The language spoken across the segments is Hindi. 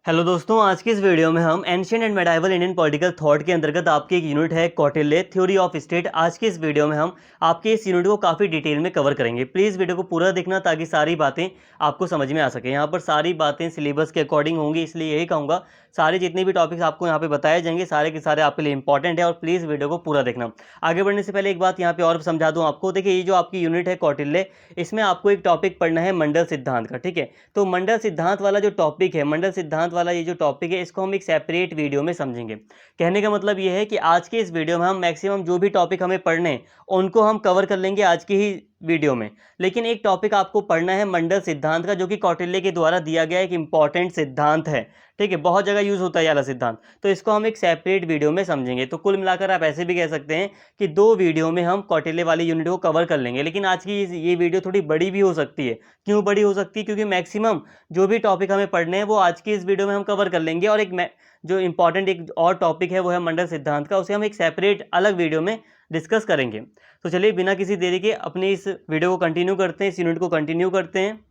हेलो दोस्तों, आज की इस वीडियो में हम ancient and medieval Indian political thought के अंतर्गत आपकी एक यूनिट है कौटिल्य थ्योरी ऑफ स्टेट। आज की इस वीडियो में हम आपके इस यूनिट को काफ़ी डिटेल में कवर करेंगे। प्लीज़ वीडियो को पूरा देखना ताकि सारी बातें आपको समझ में आ सके। यहाँ पर सारी बातें सिलेबस के अकॉर्डिंग होंगी, इसलिए यही कहूँगा सारे जितने भी टॉपिक्स आपको यहाँ पे बताए जाएंगे सारे के सारे आपके लिए इंपॉर्टेंट है और प्लीज़ वीडियो को पूरा देखना। आगे बढ़ने से पहले एक बात यहाँ पे और समझा दूँ आपको। देखिए, ये जो आपकी यूनिट है कौटिल्य, इसमें आपको एक टॉपिक पढ़ना है मंडल सिद्धांत का। ठीक है, तो मंडल सिद्धांत वाला जो टॉपिक है, मंडल सिद्धांत वाला ये जो टॉपिक है, इसको हम एक सेपरेट वीडियो में समझेंगे। कहने का मतलब ये है कि आज के इस वीडियो में हम मैक्सिमम जो भी टॉपिक हमें पढ़ने हैं उनको हम कवर कर लेंगे आज की ही वीडियो में। लेकिन एक टॉपिक आपको पढ़ना है मंडल सिद्धांत का, जो कि कौटिल्य के द्वारा दिया गया एक इंपॉर्टेंट सिद्धांत है। ठीक है, बहुत जगह यूज होता है ये वाला सिद्धांत, तो इसको हम एक सेपरेट वीडियो में समझेंगे। तो कुल मिलाकर आप ऐसे भी कह सकते हैं कि दो वीडियो में हम कौटिल्य वाली यूनिट को कवर कर लेंगे। लेकिन आज की ये वीडियो थोड़ी बड़ी भी हो सकती है। क्यों बड़ी हो सकती है? क्योंकि मैक्सिमम जो भी टॉपिक हमें पढ़ने हैं वो आज की इस वीडियो में हम कवर कर लेंगे, और जो इंपॉर्टेंट एक और टॉपिक है वो है मंडल सिद्धांत का, उसे हम एक सेपरेट अलग वीडियो में डिस्कस करेंगे। तो चलिए बिना किसी देरी के अपनी इस वीडियो को कंटिन्यू करते हैं, इस यूनिट को कंटिन्यू करते हैं।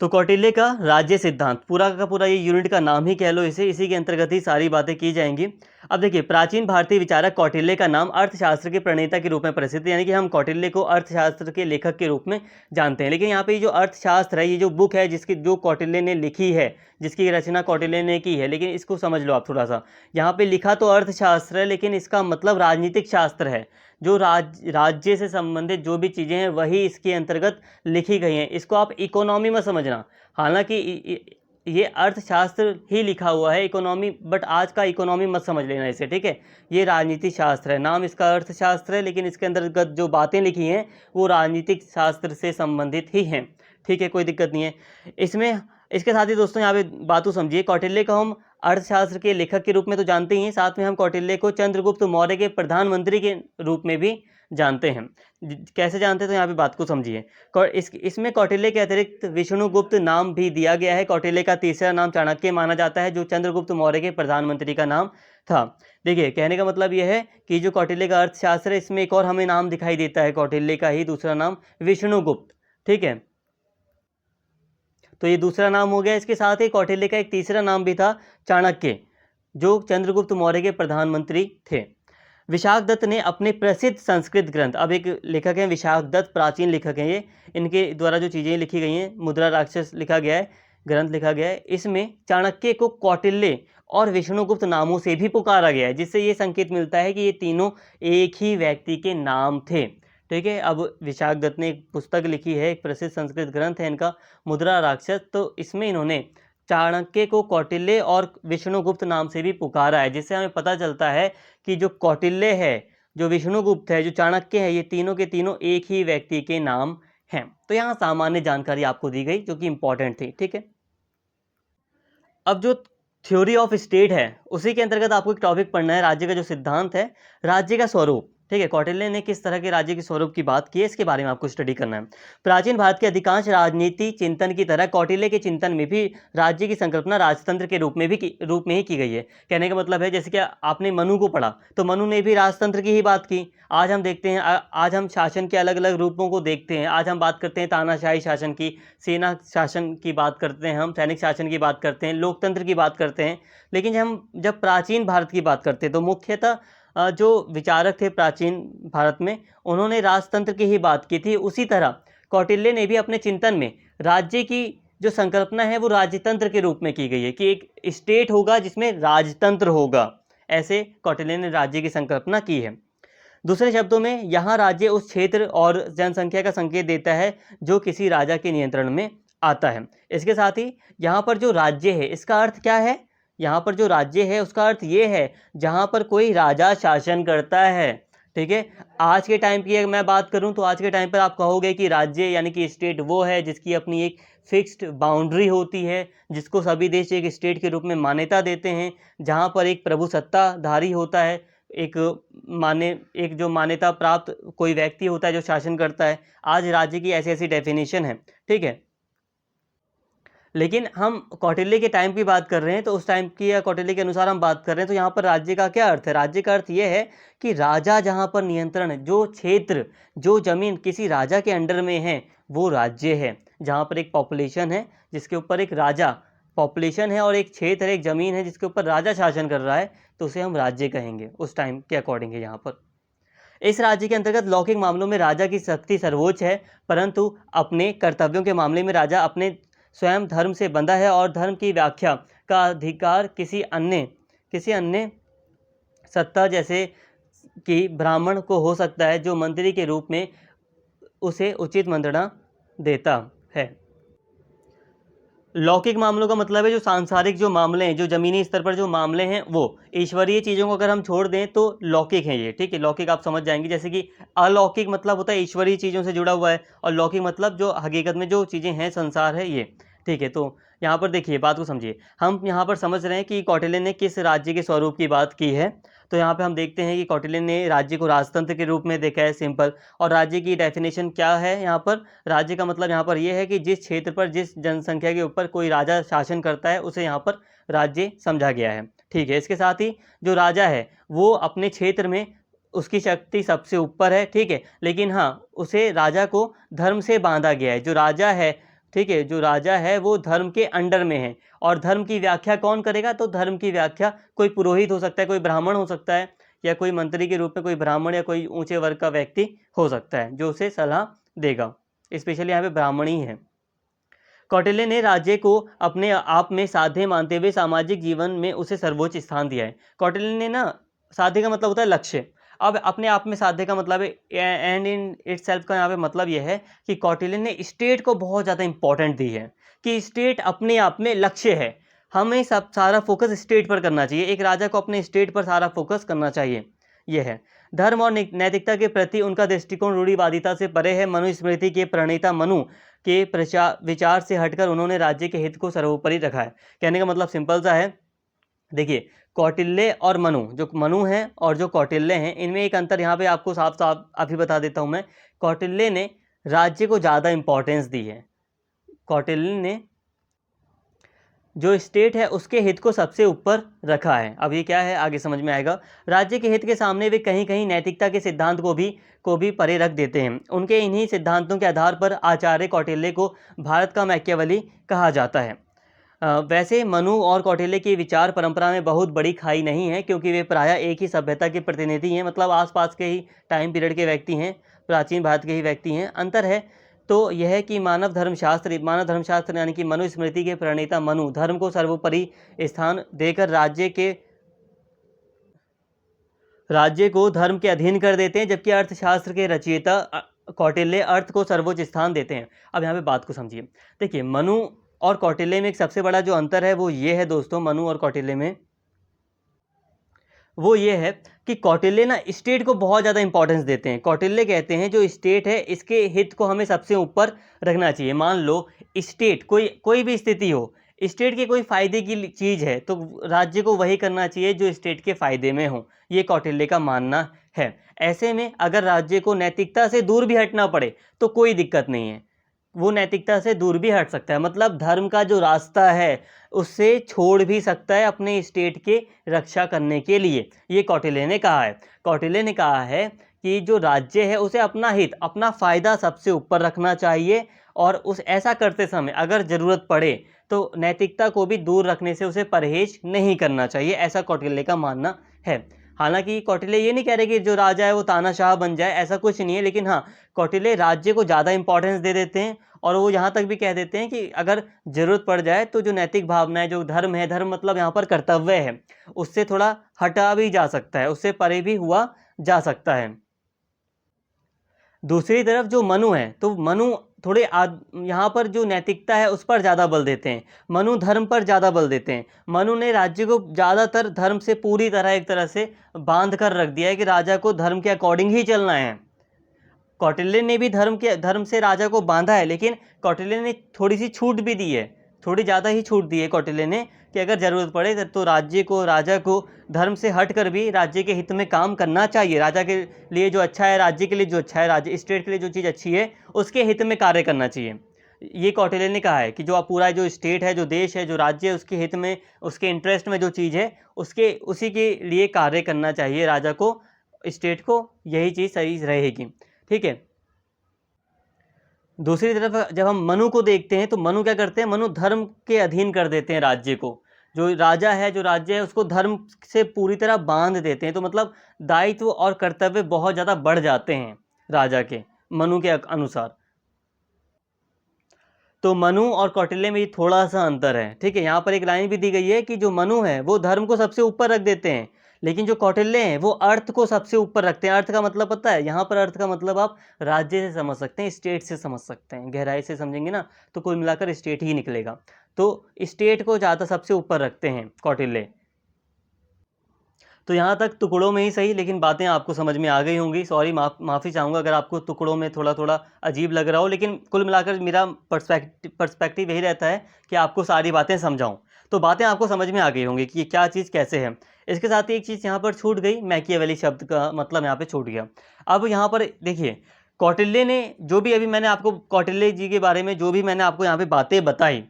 तो कौटिल्य का राज्य सिद्धांत पूरा का पूरा ये यूनिट का नाम ही कह लो इसे, इसी के अंतर्गत ही सारी बातें की जाएंगी। अब देखिए, प्राचीन भारतीय विचारक कौटिल्य का नाम अर्थशास्त्र के प्रणेता के रूप में प्रसिद्ध है, यानी कि हम कौटिल्य को अर्थशास्त्र के लेखक के रूप में जानते हैं। लेकिन यहाँ पे ये जो अर्थशास्त्र है, ये जो बुक है जो कौटिल्य ने लिखी है, जिसकी रचना कौटिल्य ने की है, लेकिन इसको समझ लो आप थोड़ा सा। यहाँ पे लिखा तो अर्थशास्त्र है, लेकिन इसका मतलब राजनीतिक शास्त्र है। जो राज्य से संबंधित जो भी चीज़ें हैं वही इसके अंतर्गत लिखी गई हैं। इसको आप इकोनॉमी में समझना। हालांकि ये अर्थशास्त्र ही लिखा हुआ है, इकोनॉमी, बट आज का इकोनॉमी मत समझ लेना इसे। ठीक है, ये राजनीति शास्त्र है, नाम इसका अर्थशास्त्र है, लेकिन इसके अंतर्गत जो बातें लिखी हैं वो राजनीतिक शास्त्र से संबंधित ही हैं। ठीक है, कोई दिक्कत नहीं है इसमें। इसके साथ ही दोस्तों यहाँ पे बात समझिए, कौटिल्य को हम अर्थशास्त्र के लेखक के रूप में तो जानते ही हैं, साथ में हम कौटिल्य को चंद्रगुप्त मौर्य के प्रधानमंत्री के रूप में भी जानते हैं। कैसे जानते हैं तो यहाँ पे बात को समझिए। इसमें कौटिल्य के अतिरिक्त विष्णुगुप्त नाम भी दिया गया है। कौटिल्य का तीसरा नाम चाणक्य माना जाता है, जो चंद्रगुप्त मौर्य के प्रधानमंत्री का नाम था। देखिए, कहने का मतलब यह है कि जो कौटिल्य का अर्थशास्त्र है, इसमें एक और हमें नाम दिखाई देता है, कौटिल्य का ही दूसरा नाम विष्णुगुप्त। ठीक है, तो ये दूसरा नाम हो गया। इसके साथ ही कौटिल्य का एक तीसरा नाम भी था, चाणक्य, जो चंद्रगुप्त मौर्य के प्रधानमंत्री थे। विशाख दत्त ने अपने प्रसिद्ध संस्कृत ग्रंथ, अब एक लेखक हैं विशाख दत्त, प्राचीन लेखक हैं ये, इनके द्वारा जो चीज़ें लिखी गई हैं, मुद्रा राक्षस लिखा गया है, ग्रंथ लिखा गया है, इसमें चाणक्य को कौटिल्य और विष्णुगुप्त नामों से भी पुकारा गया है, जिससे ये संकेत मिलता है कि ये तीनों एक ही व्यक्ति के नाम थे। ठीक है, अब विशाख दत्त ने एक पुस्तक लिखी है, एक प्रसिद्ध संस्कृत ग्रंथ है इनका, मुद्रा राक्षस, तो इसमें इन्होंने चाणक्य को कौटिल्य और विष्णुगुप्त नाम से भी पुकारा है, जिससे हमें पता चलता है कि जो कौटिल्य है, जो विष्णुगुप्त है, जो चाणक्य है, ये तीनों के तीनों एक ही व्यक्ति के नाम हैं। तो यहाँ सामान्य जानकारी आपको दी गई जो कि इंपॉर्टेंट थी। ठीक है, अब जो थ्योरी ऑफ स्टेट है उसी के अंतर्गत आपको एक टॉपिक पढ़ना है, राज्य का जो सिद्धांत है, राज्य का स्वरूप। ठीक है, कौटिल्य ने किस तरह के राज्य के स्वरूप की बात की है, इसके बारे में आपको स्टडी करना है। प्राचीन भारत के अधिकांश राजनीति चिंतन की तरह कौटिल्य के चिंतन में भी राज्य की संकल्पना राजतंत्र के रूप में ही की गई है। कहने का मतलब है, जैसे कि आपने मनु को पढ़ा, तो मनु ने भी राजतंत्र की ही बात की। आज हम देखते हैं, आज हम शासन के अलग अलग रूपों को देखते हैं। आज हम बात करते हैं तानाशाही शासन की, सेना शासन की बात करते हैं, हम सैनिक शासन की बात करते हैं, लोकतंत्र की बात करते हैं। लेकिन जब प्राचीन भारत की बात करते हैं तो मुख्यतः जो विचारक थे प्राचीन भारत में, उन्होंने राजतंत्र की ही बात की थी। उसी तरह कौटिल्य ने भी अपने चिंतन में राज्य की जो संकल्पना है वो राजतंत्र के रूप में की गई है, कि एक स्टेट होगा जिसमें राजतंत्र होगा। ऐसे कौटिल्य ने राज्य की संकल्पना की है। दूसरे शब्दों में, यहाँ राज्य उस क्षेत्र और जनसंख्या का संकेत देता है जो किसी राजा के नियंत्रण में आता है। इसके साथ ही यहाँ पर जो राज्य है, इसका अर्थ क्या है? यहाँ पर जो राज्य है उसका अर्थ ये है जहाँ पर कोई राजा शासन करता है। ठीक है, आज के टाइम की अगर मैं बात करूँ तो आज के टाइम पर आप कहोगे कि राज्य यानी कि स्टेट वो है जिसकी अपनी एक फिक्स्ड बाउंड्री होती है, जिसको सभी देश एक स्टेट के रूप में मान्यता देते हैं, जहाँ पर एक प्रभुसत्ताधारी होता है, एक जो मान्यता प्राप्त कोई व्यक्ति होता है जो शासन करता है। आज राज्य की ऐसी ऐसी डेफिनेशन है। ठीक है, लेकिन हम कौटिल्य के टाइम की बात कर रहे हैं, तो उस टाइम की या कौटिल्य के अनुसार हम बात कर रहे हैं, तो यहाँ पर राज्य का क्या अर्थ है? राज्य का अर्थ ये है कि राजा जहाँ पर नियंत्रण, जो क्षेत्र, जो जमीन किसी राजा के अंडर में है, वो राज्य है। जहाँ पर एक पॉपुलेशन है जिसके ऊपर एक राजा पॉपुलेशन है और एक क्षेत्र है, एक ज़मीन है जिसके ऊपर राजा शासन कर रहा है, तो उसे हम राज्य कहेंगे उस टाइम के अकॉर्डिंग है यहाँ पर। इस राज्य के अंतर्गत लौकिक मामलों में राजा की शक्ति सर्वोच्च है, परंतु अपने कर्तव्यों के मामले में राजा अपने स्वयं धर्म से बंधा है और धर्म की व्याख्या का अधिकार किसी अन्य सत्ता जैसे कि ब्राह्मण को हो सकता है, जो मंत्री के रूप में उसे उचित मंत्रणा देता है। लौकिक मामलों का मतलब है जो सांसारिक जो मामले हैं, जो ज़मीनी स्तर पर जो मामले हैं, वो ईश्वरीय चीज़ों को अगर हम छोड़ दें तो लौकिक हैं ये, ठीक है। लौकिक आप समझ जाएंगे, जैसे कि अलौकिक मतलब होता है ईश्वरीय चीज़ों से जुड़ा हुआ है, और लौकिक मतलब जो हकीकत में जो चीज़ें हैं, संसार है ये, ठीक है। तो यहाँ पर देखिए, बात को समझिए, हम यहाँ पर समझ रहे हैं कि कौटिल्य ने किस राज्य के स्वरूप की बात की है। तो यहाँ पे हम देखते हैं कि कौटिल्य ने राज्य को राजतंत्र के रूप में देखा है, सिंपल। और राज्य की डेफिनेशन क्या है यहाँ पर? राज्य का मतलब यहाँ पर यह है कि जिस क्षेत्र पर जिस जनसंख्या के ऊपर कोई राजा शासन करता है, उसे यहाँ पर राज्य समझा गया है, ठीक है। इसके साथ ही जो राजा है वो अपने क्षेत्र में उसकी शक्ति सबसे ऊपर है, ठीक है। लेकिन हाँ, उसे राजा को धर्म से बांधा गया है। जो राजा है, ठीक है, जो राजा है वो धर्म के अंडर में है। और धर्म की व्याख्या कौन करेगा? तो धर्म की व्याख्या कोई पुरोहित हो सकता है, कोई ब्राह्मण हो सकता है, या कोई मंत्री के रूप में कोई ब्राह्मण या कोई ऊंचे वर्ग का व्यक्ति हो सकता है जो उसे सलाह देगा। स्पेशली यहाँ पे ब्राह्मण ही है। कौटिल्य ने राज्य को अपने आप में साध्य मानते हुए सामाजिक जीवन में उसे सर्वोच्च स्थान दिया है। कौटिल्य ने ना, साध्य का मतलब होता है लक्ष्य। अब अपने आप में साध्य का मतलब है एंड इन इटसेल्फ का यहाँ पे मतलब यह है कि कौटिल्य ने स्टेट को बहुत ज़्यादा इंपॉर्टेंट दी है, कि स्टेट अपने आप में लक्ष्य है। हमें सब सारा फोकस स्टेट पर करना चाहिए, एक राजा को अपने स्टेट पर सारा फोकस करना चाहिए, यह है। धर्म और नैतिकता के प्रति उनका दृष्टिकोण रूढ़िवादिता से परे है। मनुस्मृति के प्रणेता मनु के विचार से हटकर उन्होंने राज्य के हित को सर्वोपरि रखा है। कहने का मतलब सिंपल सा है, देखिए, कौटिल्य और मनु, जो मनु हैं और जो कौटिल्य हैं, इनमें एक अंतर यहाँ पे आपको साफ साफ अभी बता देता हूँ मैं। कौटिल्य ने राज्य को ज़्यादा इंपॉर्टेंस दी है। कौटिल्य ने जो स्टेट है उसके हित को सबसे ऊपर रखा है। अब ये क्या है, आगे समझ में आएगा। राज्य के हित के सामने वे कहीं कहीं नैतिकता के सिद्धांत को भी परे रख देते हैं। उनके इन्हीं सिद्धांतों के आधार पर आचार्य कौटिल्य को भारत का मैकियावेली कहा जाता है। वैसे मनु और कौटिल्य की विचार परंपरा में बहुत बड़ी खाई नहीं है, क्योंकि वे प्रायः एक ही सभ्यता के प्रतिनिधि हैं, मतलब आसपास के ही टाइम पीरियड के व्यक्ति हैं, प्राचीन भारत के ही व्यक्ति हैं। अंतर है तो यह है कि मानव धर्मशास्त्र यानी कि मनुस्मृति के प्रणेता मनु धर्म को सर्वोपरि स्थान देकर राज्य को धर्म के अधीन कर देते हैं, जबकि अर्थशास्त्र के रचयिता कौटिल्य अर्थ को सर्वोच्च स्थान देते हैं। अब यहाँ पे बात को समझिए। देखिए, मनु और कौटिल्य में एक सबसे बड़ा जो अंतर है वो ये है दोस्तों, मनु और कौटिल्य में वो ये है कि कौटिल्य ना स्टेट को बहुत ज़्यादा इंपॉर्टेंस देते हैं। कौटिल्य कहते हैं जो स्टेट है इसके हित को हमें सबसे ऊपर रखना चाहिए। मान लो स्टेट कोई भी स्थिति हो, स्टेट के कोई फायदे की चीज़ है तो राज्य को वही करना चाहिए जो स्टेट के फायदे में हो, ये कौटिल्य का मानना है। ऐसे में अगर राज्य को नैतिकता से दूर भी हटना पड़े तो कोई दिक्कत नहीं है, वो नैतिकता से दूर भी हट सकता है, मतलब धर्म का जो रास्ता है उससे छोड़ भी सकता है अपने स्टेट के रक्षा करने के लिए। ये कौटिल्य ने कहा है। कौटिल्य ने कहा है कि जो राज्य है उसे अपना हित, अपना फ़ायदा सबसे ऊपर रखना चाहिए, और उस ऐसा करते समय अगर ज़रूरत पड़े तो नैतिकता को भी दूर रखने से उसे परहेज नहीं करना चाहिए, ऐसा कौटिल्य का मानना है। हालांकि कौटिल्य ये नहीं कह रहे कि जो राजा है वो तानाशाह बन जाए, ऐसा कुछ नहीं है, लेकिन हाँ, कौटिल्य राज्य को ज़्यादा इंपॉर्टेंस दे देते हैं, और वो यहाँ तक भी कह देते हैं कि अगर ज़रूरत पड़ जाए तो जो नैतिक भावनाएं, जो धर्म है, धर्म मतलब यहाँ पर कर्तव्य है, उससे थोड़ा हटा भी जा सकता है, उससे परे भी हुआ जा सकता है। दूसरी तरफ जो मनु है, तो मनु थोड़े यहाँ पर जो नैतिकता है उस पर ज़्यादा बल देते हैं, मनु धर्म पर ज़्यादा बल देते हैं। मनु ने राज्य को ज़्यादातर धर्म से पूरी तरह एक तरह से बांध कर रख दिया है कि राजा को धर्म के अकॉर्डिंग ही चलना है। कौटिल्य ने भी धर्म से राजा को बांधा है, लेकिन कौटिल्य ने थोड़ी सी छूट भी दी है, थोड़ी ज़्यादा ही छूट दी है कौटिल्य ने, कि अगर ज़रूरत पड़े तो राजा को धर्म से हटकर भी राज्य के हित में काम करना चाहिए। राजा के लिए जो अच्छा है, राज्य के लिए जो अच्छा है, राज्य स्टेट के लिए जो चीज़ अच्छी है, उसके हित में कार्य करना चाहिए। ये कौटिल्य ने कहा है कि जो पूरा जो स्टेट है, जो देश है, जो राज्य है, उसके हित में, उसके इंटरेस्ट में जो चीज़ है, उसी के लिए कार्य करना चाहिए राजा को, स्टेट को, यही चीज़ सही रहेगी, ठीक है। दूसरी तरफ जब हम मनु को देखते हैं तो मनु क्या करते हैं, मनु धर्म के अधीन कर देते हैं राज्य को। जो राजा है, जो राज्य है, उसको धर्म से पूरी तरह बांध देते हैं। तो मतलब दायित्व और कर्तव्य बहुत ज़्यादा बढ़ जाते हैं राजा के, मनु के अनुसार। तो मनु और कौटिल्य में ये थोड़ा सा अंतर है, ठीक है। यहाँ पर एक लाइन भी दी गई है कि जो मनु है वो धर्म को सबसे ऊपर रख देते हैं, लेकिन जो कौटिल्य हैं वो अर्थ को सबसे ऊपर रखते हैं। अर्थ का मतलब पता है, यहाँ पर अर्थ का मतलब आप राज्य से समझ सकते हैं, स्टेट से समझ सकते हैं। गहराई से समझेंगे ना तो कुल मिलाकर स्टेट ही निकलेगा। तो स्टेट को ज़्यादा सबसे ऊपर रखते हैं कौटिल्य। तो यहाँ तक टुकड़ों में ही सही, लेकिन बातें आपको समझ में आ गई होंगी। सॉरी, माफ़ी चाहूँगा अगर आपको टुकड़ों में थोड़ा थोड़ा अजीब लग रहा हो, लेकिन कुल मिलाकर मेरा पर्सपेक्टिव यही रहता है कि आपको सारी बातें समझाऊँ। तो बातें आपको समझ में आ गई होंगी कि क्या चीज़ कैसे है। इसके साथ ही एक चीज़ यहाँ पर छूट गई, मैकियावेली शब्द का मतलब यहाँ पर छूट गया। अब यहाँ पर देखिए, कौटिल्य ने जो भी अभी मैंने आपको कौटिल्य जी के बारे में जो भी मैंने आपको यहाँ पे बातें बताई,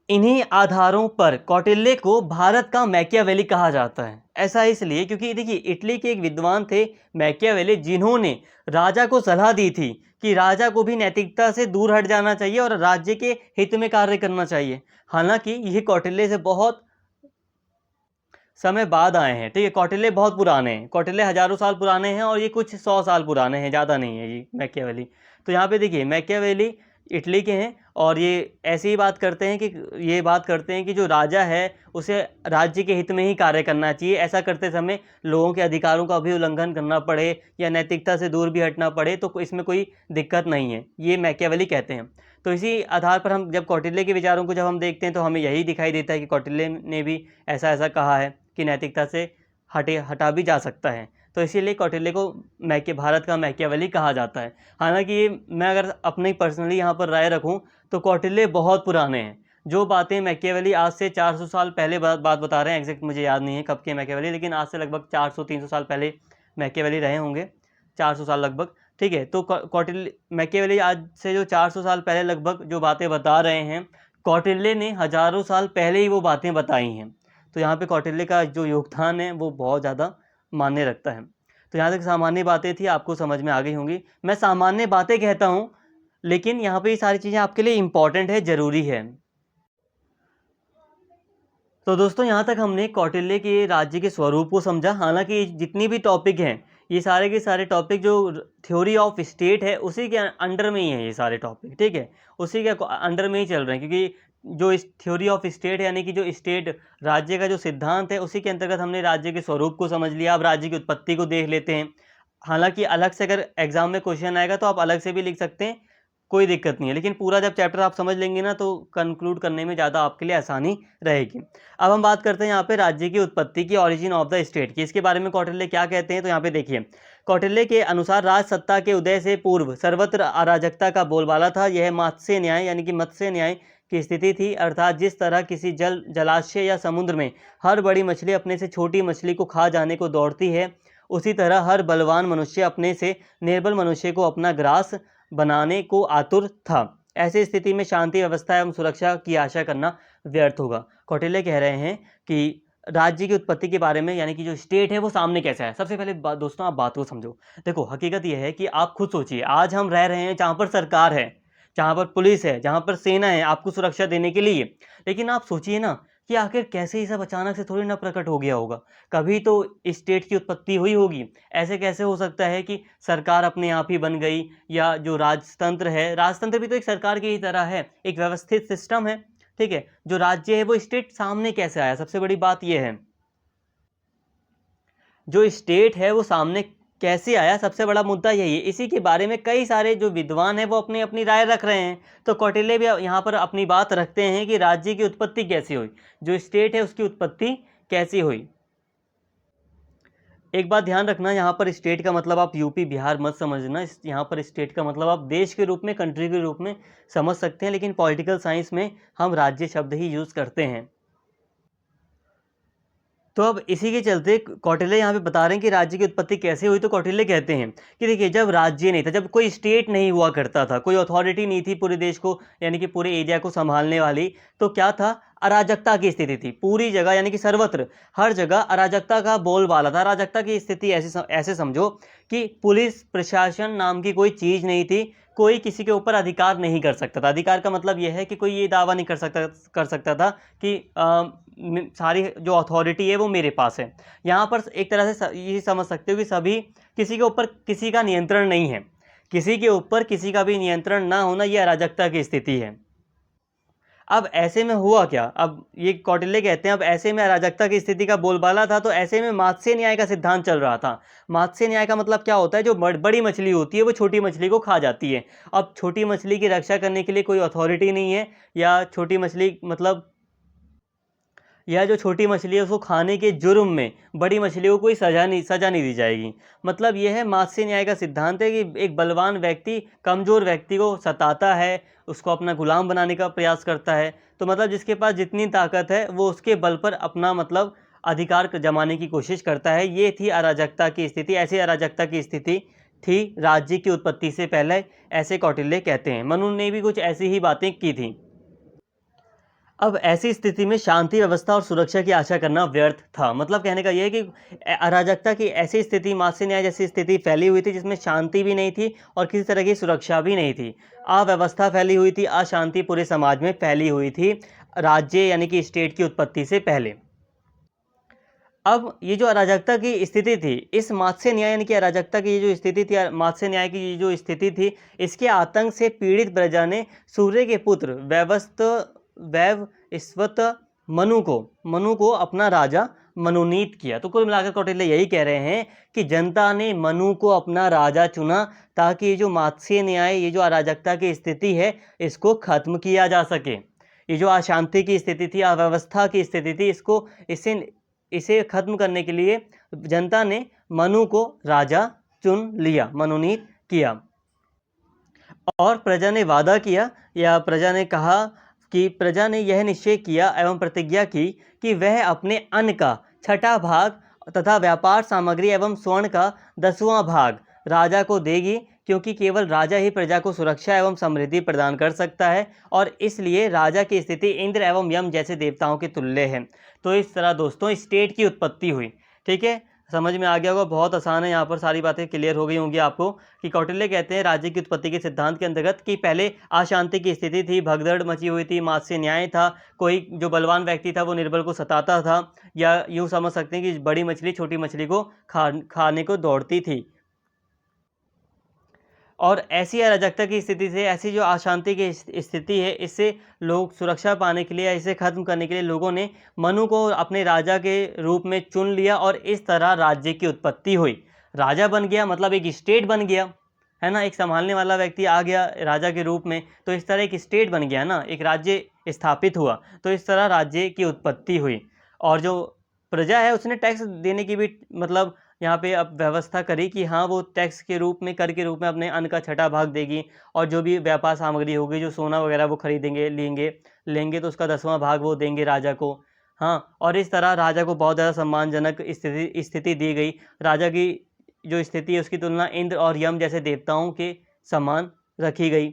इन्हीं आधारों पर कौटिल्य को भारत का मैकियावेली कहा जाता है। ऐसा इसलिए क्योंकि देखिए, इटली के एक विद्वान थे मैकियावेली, जिन्होंने राजा को सलाह दी थी कि राजा को भी नैतिकता से दूर हट जाना चाहिए और राज्य के हित में कार्य करना चाहिए। हालांकि ये कौटिल्य से बहुत समय बाद आए हैं, ठीक है। कौटिल्य बहुत पुराने हैं, कौटिल्य हजारों साल पुराने हैं और ये कुछ 100 साल पुराने हैं, ज़्यादा नहीं है ये मैकियावेली। तो यहाँ पे देखिए, मैकियावेली इटली के हैं और ये ऐसी ही बात करते हैं कि जो राजा है उसे राज्य के हित में ही कार्य करना चाहिए। ऐसा करते समय लोगों के अधिकारों का भी उल्लंघन करना पड़े या नैतिकता से दूर भी हटना पड़े तो इसमें कोई दिक्कत नहीं है, ये मैकियावेली कहते हैं। तो इसी आधार पर हम जब कौटिल्य के विचारों को जब हम देखते हैं तो हमें यही दिखाई देता है कि कौटिल्य ने भी ऐसा ऐसा कहा है कि नैतिकता से हटा भी जा सकता है। तो इसीलिए कौटिल्य को भारत का मैकियावेली कहा जाता है। हालांकि ये मैं अगर अपनी पर्सनली यहाँ पर राय रखूँ तो कौटिल्य बहुत पुराने हैं। जो बातें मैकियावेली आज से 400 साल पहले बात बता रहे हैं, एग्जैक्ट मुझे याद नहीं है कब के मैकियावेली, लेकिन आज से लगभग 400-300 साल पहले मैकियावेली रहे होंगे, 400 साल लगभग, ठीक है। तो कौटिल्य मैकियावेली आज से जो 400 साल पहले लगभग जो बातें बता रहे हैं, कौटिल्य ने हजारों साल पहले ही वो बातें बताई हैं। तो यहाँ पे कौटिल्य का जो योगदान है वो बहुत ज़्यादा मान्य रखता है। तो यहाँ तक सामान्य बातें थी, आपको समझ में आ गई होंगी। मैं सामान्य बातें कहता हूँ, लेकिन यहाँ पे ये सारी चीज़ें आपके लिए इम्पॉर्टेंट है, ज़रूरी है। तो दोस्तों, यहाँ तक हमने कौटिल्य के राज्य के स्वरूप को समझा। हालांकि जितनी भी टॉपिक हैं, ये सारे के सारे टॉपिक जो थ्योरी ऑफ स्टेट है उसी के अंडर में ही है ये सारे टॉपिक, ठीक है। उसी के अंडर में ही चल रहे हैं, क्योंकि जो इस थ्योरी ऑफ स्टेट है यानी कि जो स्टेट राज्य का जो सिद्धांत है उसी के अंतर्गत हमने राज्य के स्वरूप को समझ लिया। अब राज्य की उत्पत्ति को देख लेते हैं। हालांकि अलग से अगर एग्जाम में क्वेश्चन आएगा तो आप अलग से भी लिख सकते हैं, कोई दिक्कत नहीं है, लेकिन पूरा जब चैप्टर आप समझ लेंगे ना तो कंक्लूड करने में ज़्यादा आपके लिए आसानी रहेगी। अब हम बात करते हैं यहाँ पे राज्य की उत्पत्ति की, ऑरिजिन ऑफ द स्टेट की। इसके बारे में कौटिल्य क्या कहते हैं, तो यहाँ पे देखिए, कौटिल्य के अनुसार राज सत्ता के उदय से पूर्व सर्वत्र अराजकता का बोलबाला था। यह मत्स्य न्याय यानी कि मत्स्य न्याय की स्थिति थी, अर्थात जिस तरह किसी जलाशय या समुद्र में हर बड़ी मछली अपने से छोटी मछली को खा जाने को दौड़ती है, उसी तरह हर बलवान मनुष्य अपने से निर्बल मनुष्य को अपना ग्रास बनाने को आतुर था। ऐसी स्थिति में शांति व्यवस्था एवं सुरक्षा की आशा करना व्यर्थ होगा। कौटिल्य कह रहे हैं कि राज्य की उत्पत्ति के बारे में, यानी कि जो स्टेट है वो सामने कैसे है। सबसे पहले दोस्तों आप बात को समझो। देखो, हकीकत यह है कि आप खुद सोचिए, आज हम रह रहे हैं जहाँ पर सरकार है, जहाँ पर पुलिस है, जहाँ पर सेना है आपको सुरक्षा देने के लिए, लेकिन आप सोचिए ना कि आखिर कैसे ये सब अचानक से थोड़ी ना प्रकट हो गया होगा। कभी तो स्टेट की उत्पत्ति हुई होगी। ऐसे कैसे हो सकता है कि सरकार अपने आप ही बन गई, या जो राजतंत्र है, राजतंत्र भी तो एक सरकार की ही तरह है, एक व्यवस्थित सिस्टम है, ठीक है। जो राज्य है वो स्टेट सामने कैसे आया, सबसे बड़ी बात यह है, जो स्टेट है वो सामने कैसे आया, सबसे बड़ा मुद्दा यही है। इसी के बारे में कई सारे जो विद्वान हैं वो अपनी अपनी राय रख रहे हैं। तो कौटिल्य भी यहाँ पर अपनी बात रखते हैं कि राज्य की उत्पत्ति कैसे हुई, जो स्टेट है उसकी उत्पत्ति कैसी हुई। एक बात ध्यान रखना, यहाँ पर स्टेट का मतलब आप यूपी बिहार मत समझना। यहाँ पर स्टेट का मतलब आप देश के रूप में, कंट्री के रूप में समझ सकते हैं, लेकिन पॉलिटिकल साइंस में हम राज्य शब्द ही यूज़ करते हैं। तो अब इसी के चलते कौटिल्य यहाँ पे बता रहे हैं कि राज्य की उत्पत्ति कैसे हुई। तो कौटिल्य कहते हैं कि देखिए, जब राज्य नहीं था, जब कोई स्टेट नहीं हुआ करता था, कोई अथॉरिटी नहीं थी पूरे देश को यानी कि पूरे एरिया को संभालने वाली, तो क्या था, अराजकता की स्थिति थी पूरी जगह, यानी कि सर्वत्र हर जगह अराजकता का बोलबाला था। अराजकता की स्थिति ऐसे समझो कि पुलिस प्रशासन नाम की कोई चीज़ नहीं थी, कोई किसी के ऊपर अधिकार नहीं कर सकता था। अधिकार का मतलब यह है कि कोई ये दावा नहीं कर सकता था कि सारी जो अथॉरिटी है वो मेरे पास है। यहाँ पर एक तरह से ये समझ सकते हो कि सभी, किसी के ऊपर किसी का नियंत्रण नहीं है, किसी के ऊपर किसी का भी नियंत्रण ना होना, ये अराजकता की स्थिति है। अब ऐसे में हुआ क्या? अब ये कौटिल्य कहते हैं, अब ऐसे में अराजकता की स्थिति का बोलबाला था, तो ऐसे में मात्स्य न्याय का सिद्धांत चल रहा था। मात्स्य न्याय का मतलब क्या होता है? जो बड़ी मछली होती है वो छोटी मछली को खा जाती है। अब छोटी मछली की रक्षा करने के लिए कोई अथॉरिटी नहीं है, या छोटी मछली मतलब, यह जो छोटी मछली है उसको खाने के जुर्म में बड़ी मछलियों को कोई सजा नहीं दी जाएगी। मतलब यह है, मात्स्य न्याय का सिद्धांत है कि एक बलवान व्यक्ति कमज़ोर व्यक्ति को सताता है, उसको अपना गुलाम बनाने का प्रयास करता है। तो मतलब जिसके पास जितनी ताकत है वो उसके बल पर अपना मतलब अधिकार जमाने की कोशिश करता है। ये थी अराजकता की स्थिति। ऐसी अराजकता की स्थिति थी राज्य की उत्पत्ति से पहले, ऐसे कौटिल्य कहते हैं। मनु ने भी कुछ ऐसी ही बातें की थी। अब ऐसी स्थिति में शांति व्यवस्था और सुरक्षा की आशा करना व्यर्थ था। मतलब कहने का यह है कि अराजकता की ऐसी स्थिति, मात्स्य न्याय जैसी स्थिति फैली हुई थी जिसमें शांति भी नहीं थी और किसी तरह की सुरक्षा भी नहीं थी। अव्यवस्था फैली हुई थी, अशांति पूरे समाज में फैली हुई थी राज्य यानी कि स्टेट की उत्पत्ति से पहले। अब ये जो अराजकता की स्थिति थी, इस मात्स्य न्याय यानी कि अराजकता की ये जो स्थिति थी, मात्स्य न्याय की ये जो स्थिति थी, इसके आतंक से पीड़ित प्रजा ने सूर्य के पुत्र वैवस्वत मनु को अपना राजा मनोनीत किया। तो कुल मिलाकर कौटिल्य यही कह रहे हैं कि जनता ने मनु को अपना राजा चुना ताकि ये जो मात्स्य न्याय, ये जो अराजकता की स्थिति है, इसको खत्म किया जा सके। ये जो अशांति की स्थिति थी, अव्यवस्था की स्थिति थी, इसे खत्म करने के लिए जनता ने मनु को राजा चुन लिया, मनोनीत किया। और प्रजा ने वादा किया, या प्रजा ने कहा कि प्रजा ने यह निश्चय किया एवं प्रतिज्ञा की कि वह अपने अन्न का 6वां भाग तथा व्यापार सामग्री एवं स्वर्ण का 10वां भाग राजा को देगी, क्योंकि केवल राजा ही प्रजा को सुरक्षा एवं समृद्धि प्रदान कर सकता है और इसलिए राजा की स्थिति इंद्र एवं यम जैसे देवताओं के तुल्य है। तो इस तरह दोस्तों स्टेट की उत्पत्ति हुई। ठीक है, समझ में आ गया होगा, बहुत आसान है। यहाँ पर सारी बातें क्लियर हो गई होंगी आपको कि कौटिल्य कहते हैं राज्य की उत्पत्ति के सिद्धांत के अंतर्गत कि पहले अशांति की स्थिति थी, भगदड़ मची हुई थी, मात्स्य न्याय था, कोई जो बलवान व्यक्ति था वो निर्बल को सताता था, या यूँ समझ सकते हैं कि बड़ी मछली छोटी मछली को खाने को दौड़ती थी। और ऐसी अराजकता की स्थिति से, ऐसी जो अशांति की स्थिति है, इससे लोग सुरक्षा पाने के लिए, इसे खत्म करने के लिए लोगों ने मनु को अपने राजा के रूप में चुन लिया और इस तरह राज्य की उत्पत्ति हुई। राजा बन गया मतलब एक स्टेट बन गया, है ना, एक संभालने वाला व्यक्ति आ गया राजा के रूप में, तो इस तरह एक स्टेट बन गया ना, एक राज्य स्थापित हुआ। तो इस तरह राज्य की उत्पत्ति हुई। और जो प्रजा है उसने टैक्स देने की भी मतलब यहाँ पे अब व्यवस्था करी कि हाँ वो टैक्स के रूप में, कर के रूप में अपने अन्न का 6वां भाग देगी, और जो भी व्यापार सामग्री होगी, जो सोना वगैरह वो खरीदेंगे लेंगे तो उसका 10वां भाग वो देंगे राजा को। हाँ, और इस तरह राजा को बहुत ज़्यादा सम्मानजनक स्थिति दी गई। राजा की जो स्थिति है उसकी तुलना इंद्र और यम जैसे देवताओं के समान रखी गई।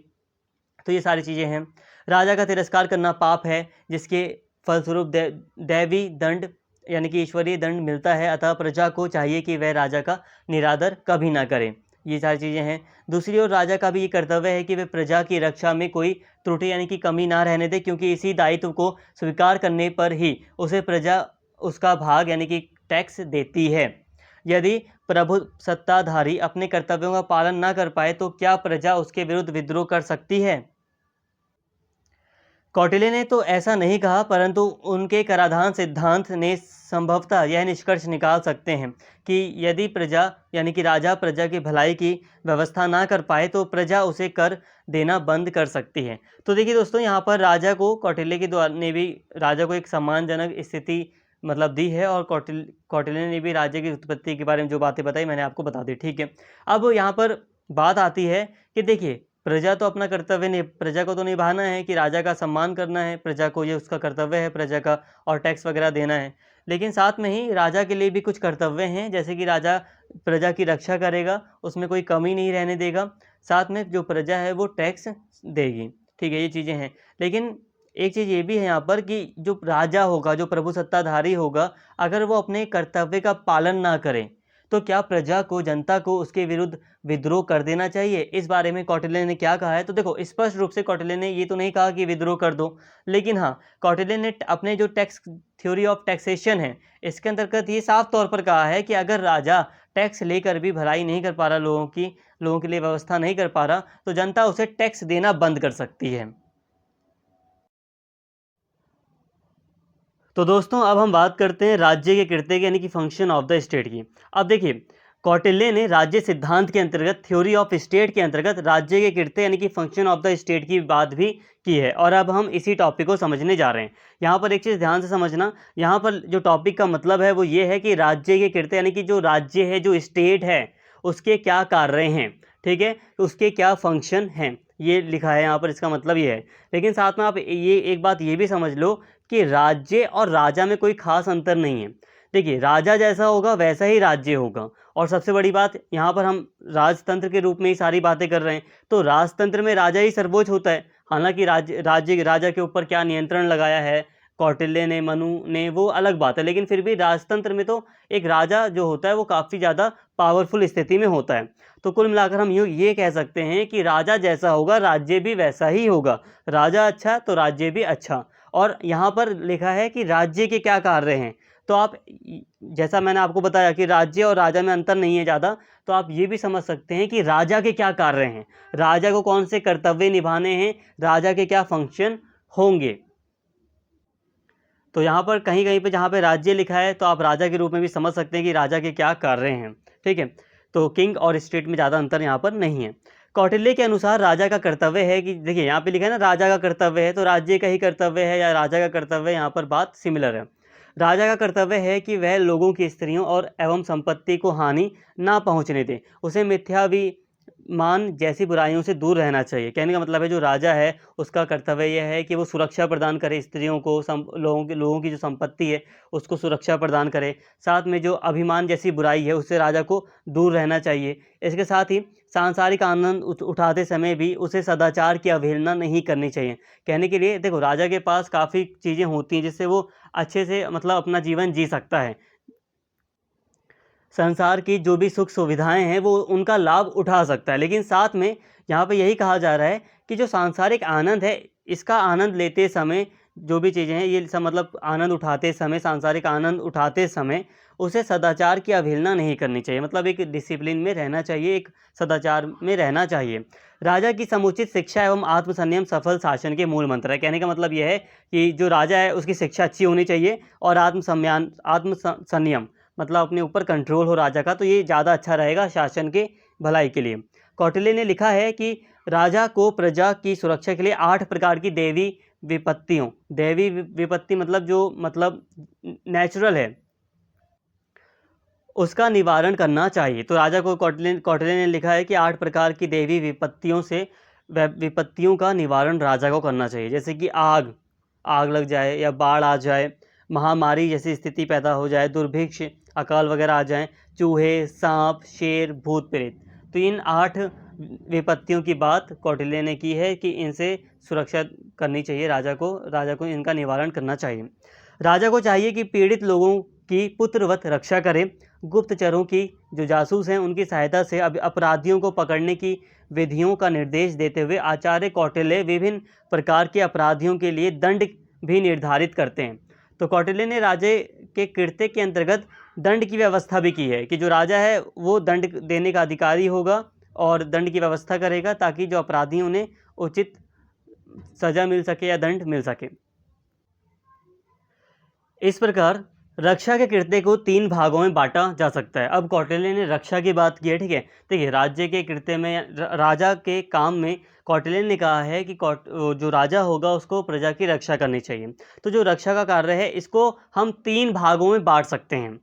तो ये सारी चीज़ें हैं। राजा का तिरस्कार करना पाप है, जिसके फलस्वरूप दैवी दंड यानी कि ईश्वरीय दंड मिलता है, अतः प्रजा को चाहिए कि वह राजा का निरादर कभी ना करे। ये सारी चीज़ें हैं। दूसरी ओर राजा का भी ये कर्तव्य है कि वह प्रजा की रक्षा में कोई त्रुटि यानी कि कमी ना रहने दे, क्योंकि इसी दायित्व को स्वीकार करने पर ही उसे प्रजा उसका भाग यानी कि टैक्स देती है। यदि प्रभु सत्ताधारी अपने कर्तव्यों का पालन ना कर पाए तो क्या प्रजा उसके विरुद्ध विद्रोह कर सकती है? कौटिल्य ने तो ऐसा नहीं कहा, परंतु उनके कराधान सिद्धांत ने संभवतः यह निष्कर्ष निकाल सकते हैं कि यदि प्रजा यानी कि राजा प्रजा की भलाई की व्यवस्था ना कर पाए तो प्रजा उसे कर देना बंद कर सकती है। तो देखिए दोस्तों, यहाँ पर राजा को कौटिल्य के द्वारा ने भी राजा को एक सम्मानजनक स्थिति मतलब दी है, और कौटिल्य ने भी राज्य की उत्पत्ति के बारे में जो बातें बताई मैंने आपको बता दी। ठीक है, अब यहाँ पर बात आती है कि देखिए प्रजा तो अपना कर्तव्य प्रजा को तो निभाना है कि राजा का सम्मान करना है, प्रजा को ये उसका कर्तव्य है प्रजा का, और टैक्स वगैरह देना है। लेकिन साथ में ही राजा के लिए भी कुछ कर्तव्य हैं, जैसे कि राजा प्रजा की रक्षा करेगा, उसमें कोई कमी नहीं रहने देगा, साथ में जो प्रजा है वो टैक्स देगी। ठीक है, ये चीज़ें हैं। लेकिन एक चीज़ ये भी है यहाँ पर कि जो राजा होगा, जो प्रभु सत्ताधारी होगा, अगर वो अपने कर्तव्य का पालन ना करे, तो क्या प्रजा को, जनता को उसके विरुद्ध विद्रोह कर देना चाहिए? इस बारे में कौटिल्य ने क्या कहा है? तो देखो, स्पष्ट रूप से कौटिल्य ने ये तो नहीं कहा कि विद्रोह कर दो, लेकिन हाँ, कौटिल्य ने अपने जो टैक्स थ्योरी ऑफ टैक्सेशन है, इसके अंतर्गत ये साफ तौर पर कहा है कि अगर राजा टैक्स लेकर भी भलाई नहीं कर पा रहा, लोगों के लिए व्यवस्था नहीं कर पा रहा, तो जनता उसे टैक्स देना बंद कर सकती है। तो दोस्तों, अब हम बात करते हैं राज्य के कृत्य की, यानी कि फंक्शन ऑफ द स्टेट की। अब देखिए, कौटिल्य ने राज्य सिद्धांत के अंतर्गत, थ्योरी ऑफ स्टेट के अंतर्गत, राज्य के कृत्य यानी कि फंक्शन ऑफ द स्टेट की बात भी की है, और अब हम इसी टॉपिक को समझने जा रहे हैं। यहाँ पर एक चीज़ ध्यान से समझना, यहाँ पर जो टॉपिक का मतलब है वो ये है कि राज्य के कृत्य यानी कि जो राज्य है, जो स्टेट है, उसके क्या कार्य हैं, ठीक है, उसके क्या फंक्शन हैं, ये लिखा है यहाँ पर, इसका मतलब ये है। लेकिन साथ में आप ये एक बात ये भी समझ लो कि राज्य और राजा में कोई खास अंतर नहीं है। देखिए, राजा जैसा होगा वैसा ही राज्य होगा। और सबसे बड़ी बात, यहाँ पर हम राजतंत्र के रूप में ही सारी बातें कर रहे हैं, तो राजतंत्र में राजा ही सर्वोच्च होता है। हालांकि राजा के ऊपर क्या नियंत्रण लगाया है कौटिल्य ने, मनु ने, वो अलग बात है, लेकिन फिर भी राजतंत्र में तो एक राजा जो होता है वो काफ़ी ज़्यादा पावरफुल स्थिति में होता है। तो कुल मिलाकर हम ये कह सकते हैं कि राजा जैसा होगा राज्य भी वैसा ही होगा। राजा अच्छा तो राज्य भी अच्छा। और यहाँ पर लिखा है कि राज्य के क्या कार्य हैं, तो आप, जैसा मैंने आपको बताया कि राज्य और राजा में अंतर नहीं है ज़्यादा, तो आप ये भी समझ सकते हैं कि राजा के क्या कार्य हैं, राजा को कौन से कर्तव्य निभाने हैं, राजा के क्या फंक्शन होंगे। तो यहाँ पर कहीं कहीं पे जहाँ पे राज्य लिखा है, तो आप राजा के रूप में भी समझ सकते हैं कि राजा के क्या कार्य हैं, ठीक है। तो किंग और स्टेट में ज़्यादा अंतर यहाँ पर नहीं है। कौटिल्य के अनुसार राजा का कर्तव्य है कि, देखिए यहाँ पे लिखा है ना, राजा का कर्तव्य है, तो राज्य का ही कर्तव्य है या राजा का कर्तव्य है, यहाँ पर बात सिमिलर है। राजा का कर्तव्य है कि वह लोगों की स्त्रियों और एवं संपत्ति को हानि ना पहुँचने दे, उसे मिथ्या भी मान जैसी बुराइयों से दूर रहना चाहिए। कहने का मतलब है, जो राजा है उसका कर्तव्य यह है कि वो सुरक्षा प्रदान करे स्त्रियों को, लोगों की जो संपत्ति है उसको सुरक्षा प्रदान करे। साथ में जो अभिमान जैसी बुराई है उससे राजा को दूर रहना चाहिए। इसके साथ ही सांसारिक आनंद उठाते समय भी उसे सदाचार की अवहेलना नहीं करनी चाहिए। कहने के लिए, देखो, राजा के पास काफ़ी चीज़ें होती हैं जिससे वो अच्छे से, मतलब, अपना जीवन जी सकता है। संसार की जो भी सुख सुविधाएं हैं वो उनका लाभ उठा सकता है, लेकिन साथ में यहाँ पे यही कहा जा रहा है कि जो सांसारिक आनंद है, इसका आनंद लेते समय, जो भी चीज़ें हैं ये सब, मतलब आनंद उठाते समय, सांसारिक आनंद उठाते समय उसे सदाचार की अवहेलना नहीं करनी चाहिए। मतलब एक डिसिप्लिन में रहना चाहिए, एक सदाचार में रहना चाहिए। राजा की समुचित शिक्षा एवं आत्मसंयम सफल शासन के मूल मंत्र है। कहने का मतलब यह है कि जो राजा है उसकी शिक्षा अच्छी होनी चाहिए, और आत्मसंयम, मतलब अपने ऊपर कंट्रोल हो राजा का, तो ये ज़्यादा अच्छा रहेगा शासन के भलाई के लिए। कौटिल्य ने लिखा है कि राजा को प्रजा की सुरक्षा के लिए 8 प्रकार की दैवी विपत्ति, मतलब जो, मतलब नेचुरल है, उसका निवारण करना चाहिए। तो राजा को, कौटिल्य ने लिखा है कि 8 प्रकार की दैवी विपत्तियों का निवारण राजा को करना चाहिए। जैसे कि आग लग जाए, या बाढ़ आ जाए, महामारी जैसी स्थिति पैदा हो जाए, दुर्भिक्ष, अकाल वगैरह आ जाएं, चूहे, सांप, शेर, भूत प्रेत। तो इन 8 विपत्तियों की बात कौटिल्य ने की है कि इनसे सुरक्षा करनी चाहिए राजा को इनका निवारण करना चाहिए। राजा को चाहिए कि पीड़ित लोगों की पुत्रवत रक्षा करे। गुप्तचरों की, जो जासूस हैं, उनकी सहायता से अपराधियों को पकड़ने की विधियों का निर्देश देते हुए आचार्य कौटिल्य विभिन्न प्रकार के अपराधियों के लिए दंड भी निर्धारित करते हैं। तो कौटिल्य ने राजे के कृत्य के अंतर्गत दंड की व्यवस्था भी की है कि जो राजा है वो दंड देने का अधिकारी होगा और दंड की व्यवस्था करेगा, ताकि जो अपराधी हैं उन्हें उचित सजा मिल सके या दंड मिल सके। इस प्रकार रक्षा के कृत्य को 3 भागों में बांटा जा सकता है। अब कौटिल्य ने रक्षा की बात की है, ठीक है। देखिए, राज्य के कृत्य में, राजा के काम में कौटिल्य ने कहा है कि जो राजा होगा उसको प्रजा की रक्षा करनी चाहिए। तो जो रक्षा का कार्य है इसको हम 3 भागों में बांट सकते हैं।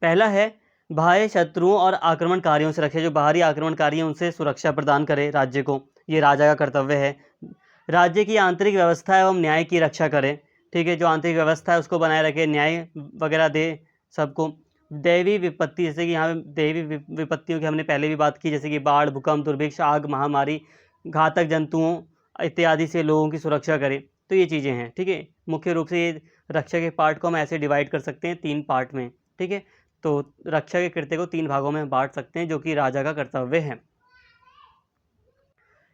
पहला है बाह्य शत्रुओं और आक्रमणकारियों से रक्षा, जो बाहरी आक्रमणकारी हैं उनसे सुरक्षा प्रदान करे राज्य को, ये राजा का कर्तव्य है। राज्य की आंतरिक व्यवस्था एवं न्याय की रक्षा करें, ठीक है, जो आंतरिक व्यवस्था है उसको बनाए रखे, न्याय वगैरह दे सबको। दैवी विपत्ति, जैसे कि यहाँ दैवी विपत्तियों की हमने पहले भी बात की, जैसे कि बाढ़, भूकंप, दुर्भिक्ष, आग, महामारी, घातक जंतुओं इत्यादि से लोगों की सुरक्षा करें। तो ये चीज़ें हैं, ठीक है। मुख्य रूप से ये रक्षा के पार्ट को हम ऐसे डिवाइड कर सकते हैं 3 पार्ट में, ठीक है। तो रक्षा के कृत्य को 3 भागों में बांट सकते हैं, जो कि राजा का कर्तव्य है।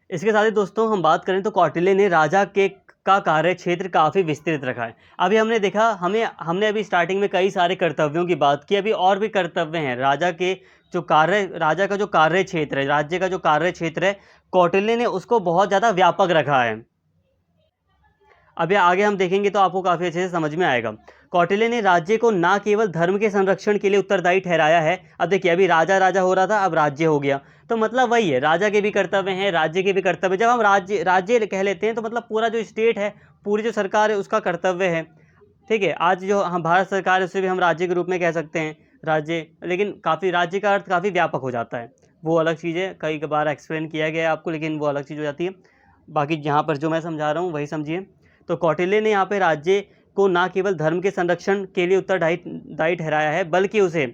इसके साथ ही दोस्तों हम बात करें तो कौटिल्य ने राजा के का कार्य क्षेत्र काफ़ी विस्तृत रखा है। अभी हमने देखा, हमने अभी स्टार्टिंग में कई सारे कर्तव्यों की बात की, अभी और भी कर्तव्य हैं। राजा का जो कार्य क्षेत्र है, राज्य का जो कार्य क्षेत्र है, कौटिल्य ने उसको बहुत ज़्यादा व्यापक रखा है। अभी आगे हम देखेंगे तो आपको काफ़ी अच्छे से समझ में आएगा। कौटिल्य ने राज्य को ना केवल धर्म के संरक्षण के लिए उत्तरदायी ठहराया है। अब देखिए, अभी राजा राजा हो रहा था, अब राज्य हो गया, तो मतलब वही है, राजा के भी कर्तव्य हैं, राज्य के भी कर्तव्य। जब हम राज्य राज्य कह लेते हैं तो मतलब पूरा जो स्टेट है, पूरी जो सरकार है, उसका कर्तव्य है, ठीक है। आज जो हम भारत सरकार है, उसे भी हम राज्य के रूप में कह सकते हैं, राज्य। लेकिन काफ़ी राज्य का अर्थ काफ़ी व्यापक हो जाता है, वो अलग चीज़ है, कई बार एक्सप्लेन किया गया है आपको, लेकिन वो अलग चीज़ हो जाती है। बाकी यहाँ पर जो मैं समझा रहा हूँ वही समझिए। तो कौटिल्य ने यहाँ पे राज्य को न केवल धर्म के संरक्षण के लिए उत्तरदायी ठहराया है, बल्कि उसे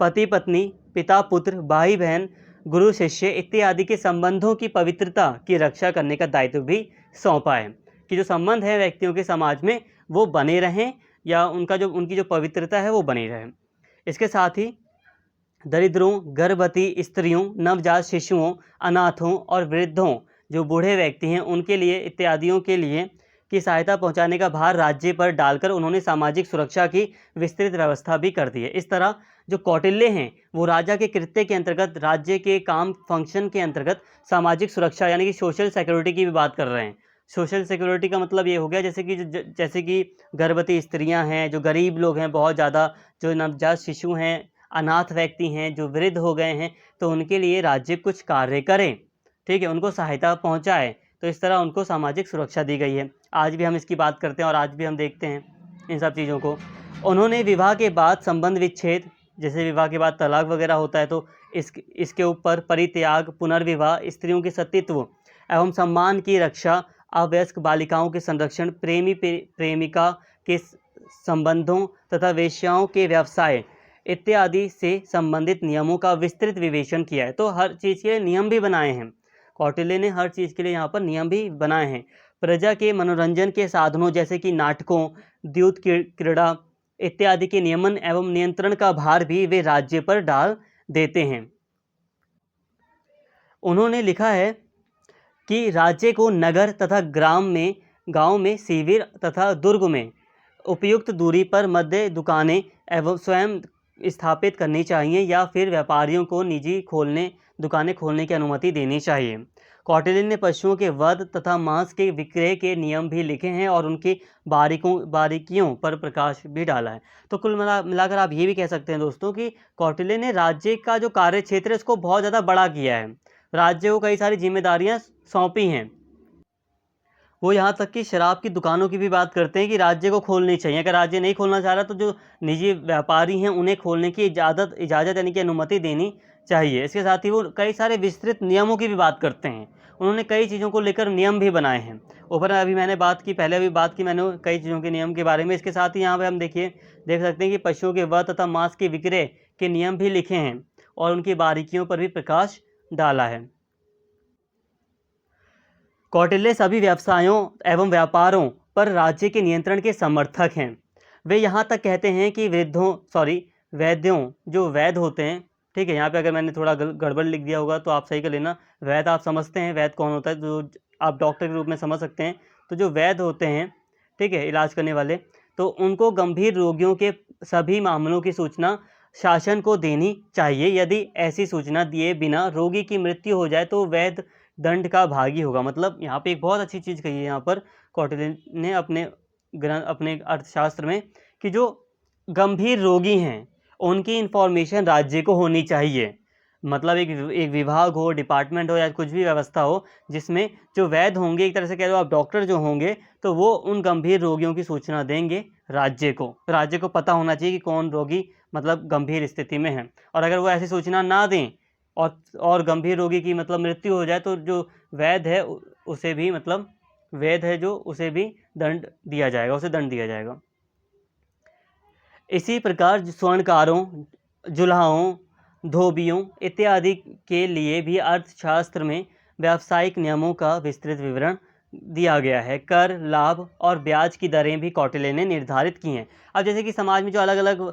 पति पत्नी, पिता पुत्र, भाई बहन, गुरु शिष्य इत्यादि के संबंधों की पवित्रता की रक्षा करने का दायित्व भी सौंपा है, कि जो संबंध है व्यक्तियों के समाज में वो बने रहें, या उनकी जो पवित्रता है वो बनी रहे। इसके साथ ही दरिद्रों, गर्भवती स्त्रियों, नवजात शिशुओं, अनाथों और वृद्धों, जो बूढ़े व्यक्ति हैं, उनके लिए इत्यादियों के लिए की सहायता पहुंचाने का भार राज्य पर डालकर उन्होंने सामाजिक सुरक्षा की विस्तृत व्यवस्था भी कर दी है। इस तरह जो कौटिल्य हैं वो राजा के कृत्य के अंतर्गत, राज्य के काम फंक्शन के अंतर्गत सामाजिक सुरक्षा यानी कि सोशल सिक्योरिटी की भी बात कर रहे हैं। सोशल सिक्योरिटी का मतलब ये हो गया, जैसे कि गर्भवती स्त्रियां हैं, जो गरीब लोग हैं बहुत ज़्यादा, जो नवजात शिशु हैं, अनाथ व्यक्ति हैं, जो वृद्ध हो गए हैं, तो उनके लिए राज्य कुछ कार्य करें, ठीक है, उनको सहायता पहुंचाए। तो इस तरह उनको सामाजिक सुरक्षा दी गई है। आज भी हम इसकी बात करते हैं और आज भी हम देखते हैं इन सब चीज़ों को। उन्होंने विवाह के बाद संबंध विच्छेद, जैसे विवाह के बाद तलाक वगैरह होता है, तो इसके ऊपर परित्याग, पुनर्विवाह, स्त्रियों के सतीत्व एवं सम्मान की रक्षा, अवयस्क बालिकाओं के संरक्षण, प्रेमिका के संबंधों तथा वेश्याओं के व्यवसाय इत्यादि से संबंधित नियमों का विस्तृत विवेचन किया है। तो हर चीज़ के नियम भी बनाए हैं, कौटिल्य ने हर चीज़ के लिए यहाँ पर नियम भी बनाए हैं। प्रजा के मनोरंजन के साधनों जैसे कि नाटकों, द्यूत क्रीड़ा इत्यादि के नियमन एवं नियंत्रण का भार भी वे राज्य पर डाल देते हैं। उन्होंने लिखा है कि राज्य को नगर तथा गांव में शिविर तथा दुर्ग में उपयुक्त दूरी पर मध्य दुकानें एवं स्वयं स्थापित करनी चाहिए, या फिर व्यापारियों को निजी दुकानें खोलने की अनुमति देनी चाहिए। कौटिल्य ने पशुओं के वध तथा मांस के विक्रय के नियम भी लिखे हैं और उनकी बारीकियों पर प्रकाश भी डाला है। तो कुल मिलाकर आप ये भी कह सकते हैं दोस्तों कि कौटिल्य ने राज्य का जो कार्य क्षेत्र है उसको बहुत ज़्यादा बड़ा किया है, राज्य को कई सारी जिम्मेदारियां सौंपी हैं। वो यहाँ तक कि शराब की दुकानों की भी बात करते हैं कि राज्य को खोलनी चाहिए। अगर राज्य नहीं खोलना चाह रहा तो जो निजी व्यापारी हैं उन्हें खोलने की इजाज़त यानी कि अनुमति देनी चाहिए। इसके साथ ही वो कई सारे विस्तृत नियमों की भी बात करते हैं। उन्होंने कई चीज़ों को लेकर नियम भी बनाए हैं। ऊपर अभी मैंने बात की मैंने कई चीज़ों के नियम के बारे में। इसके साथ ही यहाँ पर हम देख सकते हैं कि पशुओं के वध तथा मांस के विक्रय के नियम भी लिखे हैं और उनकी बारीकियों पर भी प्रकाश डाला है। कौटिल्य सभी व्यवसायों एवं व्यापारों पर राज्य के नियंत्रण के समर्थक हैं। वे यहाँ तक कहते हैं कि वैद्यों, जो वैद्य होते हैं, ठीक है, यहाँ पे अगर मैंने थोड़ा गड़बड़ लिख दिया होगा तो आप सही कर लेना। वैद्य आप समझते हैं, वैद्य कौन होता है, जो आप डॉक्टर के रूप में समझ सकते हैं। तो जो वैद्य होते हैं, ठीक है, इलाज करने वाले, तो उनको गंभीर रोगियों के सभी मामलों की सूचना शासन को देनी चाहिए। यदि ऐसी सूचना दिए बिना रोगी की मृत्यु हो जाए तो वैद्य दंड का भागी होगा। मतलब यहाँ पे एक बहुत अच्छी चीज़ कही है यहाँ पर कौटिल्य ने अपने अर्थशास्त्र में, कि जो गंभीर रोगी हैं उनकी इन्फॉर्मेशन राज्य को होनी चाहिए। मतलब एक विभाग हो, डिपार्टमेंट हो या कुछ भी व्यवस्था हो जिसमें जो वैद्य होंगे, एक तरह से कह लो आप डॉक्टर जो होंगे, तो वो उन गंभीर रोगियों की सूचना देंगे राज्य को पता होना चाहिए कि कौन रोगी मतलब गंभीर स्थिति में है। और अगर वो ऐसी सूचना ना दें और गंभीर रोगी की मतलब मृत्यु हो जाए तो जो वैद्य है उसे भी दंड दिया जाएगा। इसी प्रकार स्वर्णकारों, जुल्हाओं, धोबियों इत्यादि के लिए भी अर्थशास्त्र में व्यावसायिक नियमों का विस्तृत विवरण दिया गया है। कर, लाभ और ब्याज की दरें भी कौटिल्य ने निर्धारित की हैं। अब जैसे कि समाज में जो अलग अलग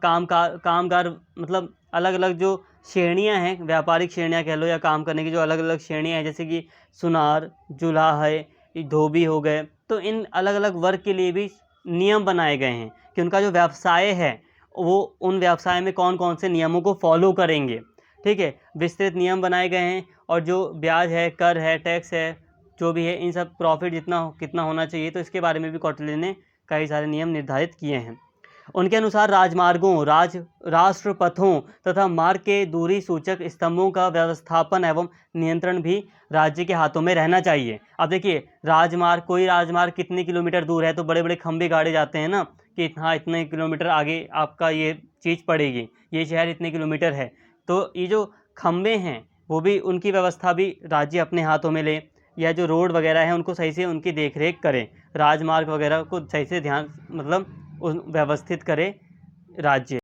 कामगार मतलब अलग अलग जो श्रेणियां हैं, व्यापारिक श्रेणियां कह लो या काम करने की जो अलग अलग श्रेणियां हैं, जैसे कि सुनार, जुलाहा है, धोबी हो गए, तो इन अलग अलग वर्ग के लिए भी नियम बनाए गए हैं कि उनका जो व्यवसाय है वो उन व्यवसाय में कौन कौन से नियमों को फॉलो करेंगे। ठीक है, विस्तृत नियम बनाए गए हैं। और जो ब्याज है, कर है, टैक्स है, जो भी है, इन सब प्रॉफिट कितना होना चाहिए, तो इसके बारे में भी कौटिल्य ने कई सारे नियम निर्धारित किए हैं। उनके अनुसार राजमार्गों, राष्ट्र पथों तथा मार्ग के दूरी सूचक स्तंभों का व्यवस्थापन एवं नियंत्रण भी राज्य के हाथों में रहना चाहिए। अब देखिए, कोई राजमार्ग कितने किलोमीटर दूर है तो बड़े बड़े खंभे गाड़े जाते हैं ना, कि हाँ इतने किलोमीटर आगे आपका ये चीज़ पड़ेगी, ये शहर इतने किलोमीटर है। तो ये जो खंभे हैं वो भी, उनकी व्यवस्था भी राज्य अपने हाथों में ले, या जो रोड वगैरह हैं उनको सही से उनकी देखरेख करें, राजमार्ग वगैरह को सही से ध्यान मतलब व्यवस्थित करे राज्य।